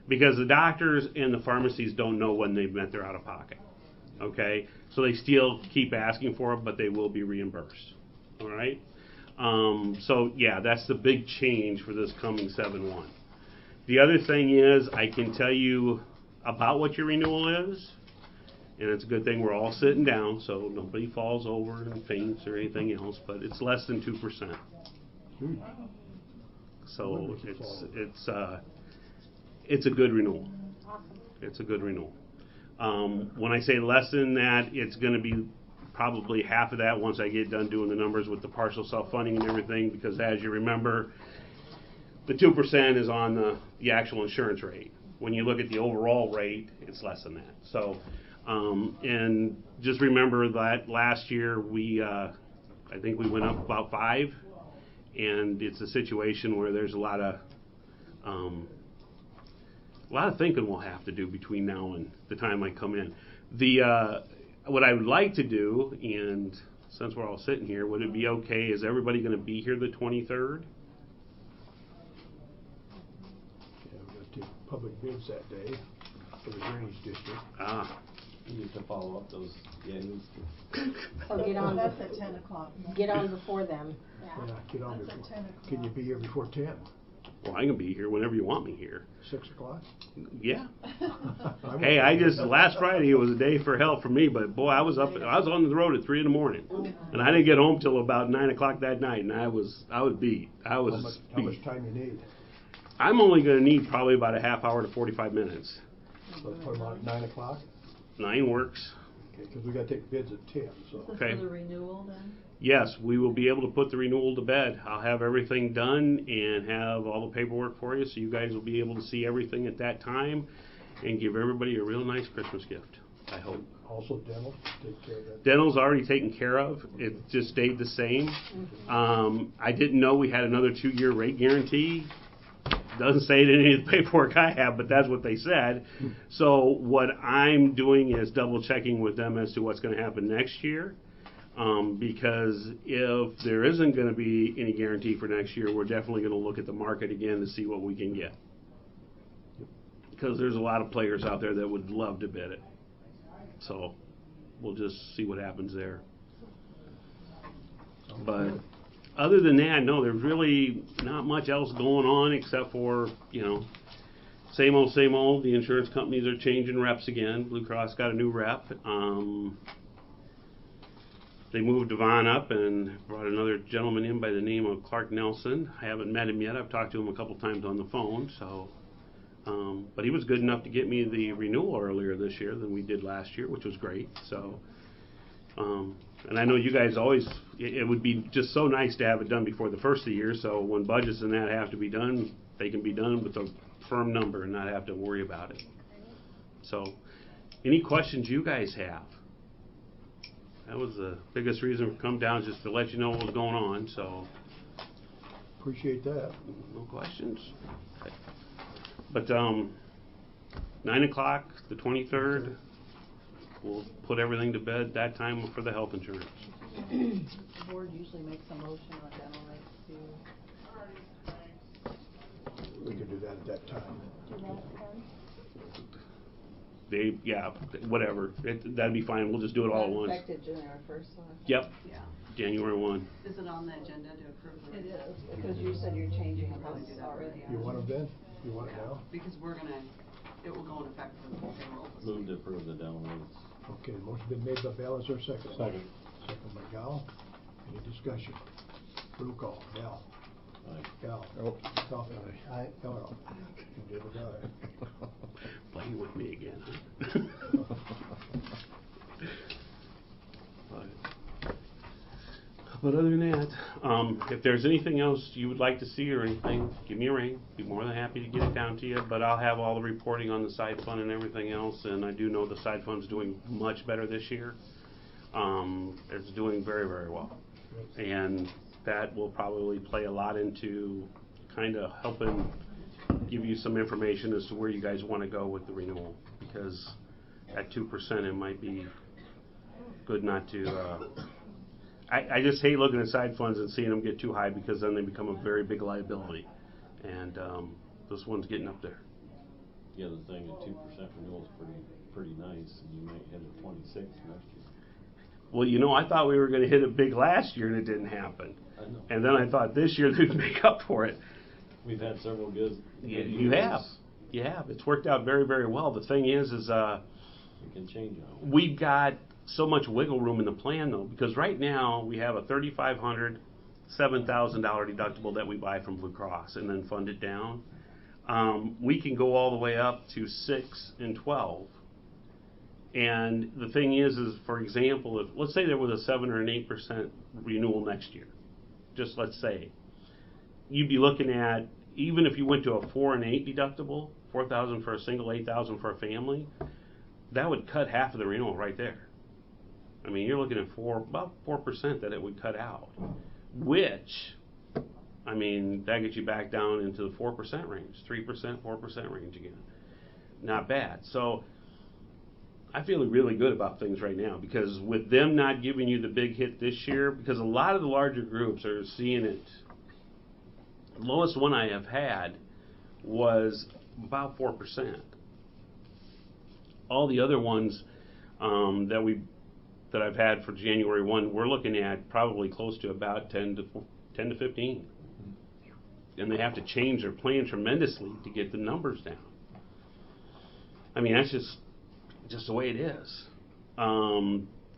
Because the doctors and the pharmacies don't know when they've met their out-of-pocket. Okay? So they still keep asking for it, but they will be reimbursed. All right? So, yeah, that's the big change for this coming 7/1. The other thing is, I can tell you about what your renewal is, and it's a good thing we're all sitting down, so nobody falls over and faints or anything else, but it's less than 2%. So it's a good renewal. It's a good renewal. When I say less than that, it's going to be probably half of that once I get done doing the numbers with the partial self-funding and everything, because as you remember, the 2% is on the actual insurance rate. When you look at the overall rate, it's less than that. So, and just remember that last year I think we went up about 5, and it's a situation where there's a lot of thinking we'll have to do between now and the time I come in. What I would like to do, and since we're all sitting here, would it be okay? Is everybody going to be here the 23rd? Public bids that day for the drainage district. You need to follow up those games. So get on. That's at 10 o'clock. Get on before them. Yeah, get on That's before. at 10 o'clock. Can you be here before 10? Well, I can be here whenever you want me here. 6 o'clock? Yeah. Hey, last Friday it was a day for hell for me, but boy, I was on the road at 3 in the morning, and I didn't get home till about 9 o'clock that night, and I was beat. How much time you need? I'm only going to need probably about a half hour to 45 minutes. So put them on at 9 o'clock? 9 works. Okay, because we got to take bids at 10. So. Is this Okay. for the renewal then? Yes, we will be able to put the renewal to bed. I'll have everything done and have all the paperwork for you, so you guys will be able to see everything at that time and give everybody a real nice Christmas gift, I hope. Also dental, take care of that. Dental's already taken care of. It just stayed the same. I didn't know we had another 2-year rate guarantee. Doesn't say it in any of the paperwork I have, but that's what they said. So what I'm doing is double checking with them as to what's going to happen next year. Because if there isn't going to be any guarantee for next year, we're definitely going to look at the market again to see what we can get. Because there's a lot of players out there that would love to bid it. So we'll just see what happens there. But other than that, no, there's really not much else going on except for, same old, same old. The insurance companies are changing reps again. Blue Cross got a new rep. They moved Devon up and brought another gentleman in by the name of Clark Nelson. I haven't met him yet. I've talked to him a couple times on the phone. So, but he was good enough to get me the renewal earlier this year than we did last year, which was great. So, and I know you guys always, it would be just so nice to have it done before the first of the year. So when budgets and that have to be done, they can be done with a firm number and not have to worry about it. So, any questions you guys have? That was the biggest reason for come down, just to let you know what was going on, so. Appreciate that. No questions? Okay. But, 9 o'clock, the 23rd, we'll put everything to bed that time for the health insurance. The board usually makes a motion on dental rates too. We could do that at that time. Whatever. That'd be fine. We'll just do it all at once. Effective January 1st. Yep. Yeah. January 1. Is it on the agenda to approve the It rate? is, because you said you're changing them already. You want them then? You want it now? Because it will go in effect for the whole payroll. Move to approve the dental rates. Okay, motion been made by Bell. Is there a second? Second. Second by Gal. Any discussion? Roll call. Gal. Aye. Gal. Oh. Coffee. Aye. Carl. David, aye. Playing with me again, huh? But other than that, if there's anything else you would like to see or anything, give me a ring. Be more than happy to get it down to you. But I'll have all the reporting on the side fund and everything else. And I do know the side fund's doing much better this year. It's doing very, very well. And that will probably play a lot into kind of helping give you some information as to where you guys want to go with the renewal, because at 2% it might be good not to. I just hate looking at side funds and seeing them get too high, because then they become a very big liability, and this one's getting up there. Yeah, the thing at 2% renewal is pretty nice, and you might hit a 26 next year. Well, you know, I thought we were going to hit it big last year, and it didn't happen. I know. And then I thought this year they'd make up for it. We've had several good. You have. You have. It's worked out very, very well. The thing is we can change it. We've got so much wiggle room in the plan, though, because right now we have a $3,500, $7,000 deductible that we buy from Blue Cross and then fund it down. We can go all the way up to 6 and 12. And the thing is for example, if let's say there was a 7 or an 8% renewal next year, just let's say, you'd be looking at, even if you went to a 4 and 8 deductible, $4,000 for a single, $8,000 for a family, that would cut half of the renewal right there. I mean, you're looking at about 4% that it would cut out, which, I mean, that gets you back down into the 4% range, 3%, 4% range again. Not bad. So I feel really good about things right now, because with them not giving you the big hit this year, because a lot of the larger groups are seeing it. The lowest one I have had was about 4%. All the other ones that I've had for January 1, we're looking at probably close to about 10 to 15. And they have to change their plan tremendously to get the numbers down. I mean, that's just the way it is.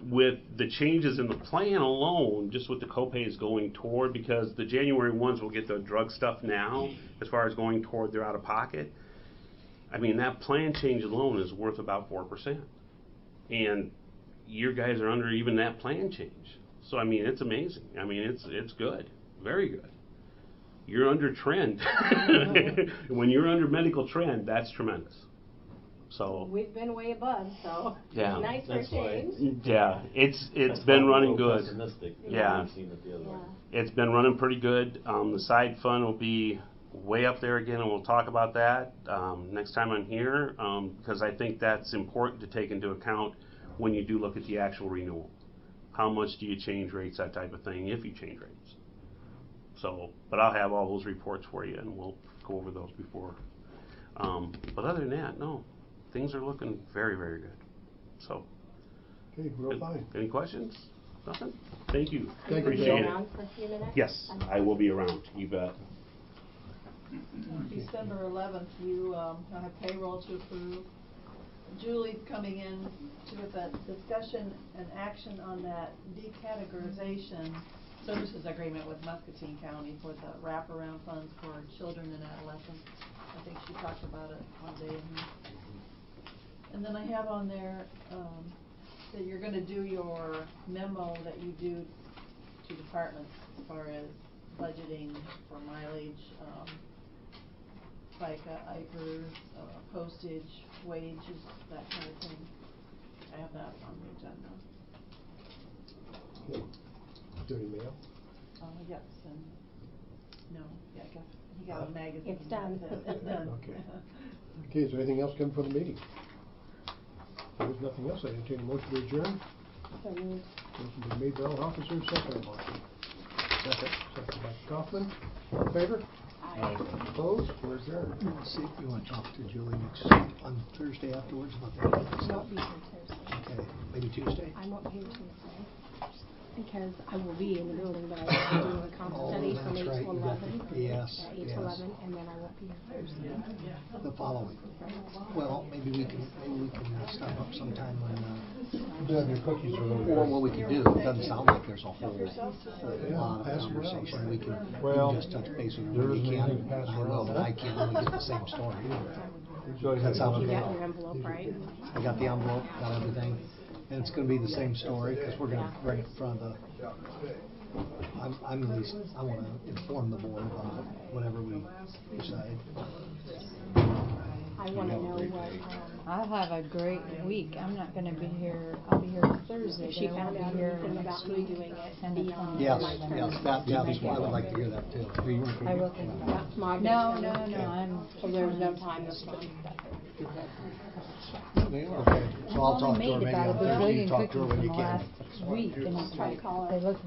With the changes in the plan alone, just with the copays going toward, because the January ones will get the drug stuff now, as far as going toward their out-of-pocket. I mean, that plan change alone is worth about 4%. And your guys are under even that plan change. So, I mean, it's amazing. I mean, it's good. Very good. You're under trend. When you're under medical trend, that's tremendous. So we've been way above, so yeah, it's nice for a change. Yeah, it's been running good. Yeah, it's been running pretty good. The side fund will be way up there again, and we'll talk about that next time I'm here, because I think that's important to take into account when you do look at the actual renewal. How much do you change rates, that type of thing, if you change rates. So, but I'll have all those reports for you, and we'll go over those before. But other than that, no. Things are looking very, very good. So, okay, real fine. Any questions? Nothing? Thank you. Thank you. Appreciate around for a few minutes? Yes, I will be around. You bet. December 11th, you have payroll to approve. Julie's coming in with a discussion and action on that decategorization services agreement with Muscatine County for the wraparound funds for children and adolescents. I think she talked about it one day. And then I have on there that you're going to do your memo that you do to departments as far as budgeting for mileage, FICA, IPERS, postage, wages, that kind of thing. I have that on the agenda. Okay. Is there any mail? Yes, and no, yeah, I guess he got a magazine. It's done. It's done. Okay. Okay, is there anything else coming from the meeting? If there's nothing else, I entertain a motion to adjourn. So moved. Motion been made by all officers, second by Kaufman. All in favor? Aye. Opposed? We're adjourned. See if you want to talk to Julie on Thursday afterwards about that. I won't be here Thursday. Okay, maybe Tuesday? I won't be here Tuesday, because I will be in the building, but I will be doing a comp study from 8 to 11. Yes, 8 to 11, and then I won't be here Thursday. The following. Well, maybe we can stop up sometime when. Your cookies are over. Or what we can do, it doesn't sound like there's a whole lot of conversation. We can just touch base with her when we can. I will, but I can't really get the same story. That sounds okay. You got your envelope, right? I got the envelope, got everything. And it's going to be the same story, because we're going to bring it in front of the, I'm at least, I want to inform the board about whatever we decide. I wanna know what, I'll have a great week. I'm not gonna be here, I'll be here Thursday, if she but I won't found out be here anything next about me week. doing it And the beyond 20th. Yes, my term. yes, I would like to hear that too. I will think Yeah, about it. Margaret's No, coming. I'm. So there's no time this month. Okay, so I'll talk to her maybe on Thursday, you talk to her when you can. Week, and Try to call her. they look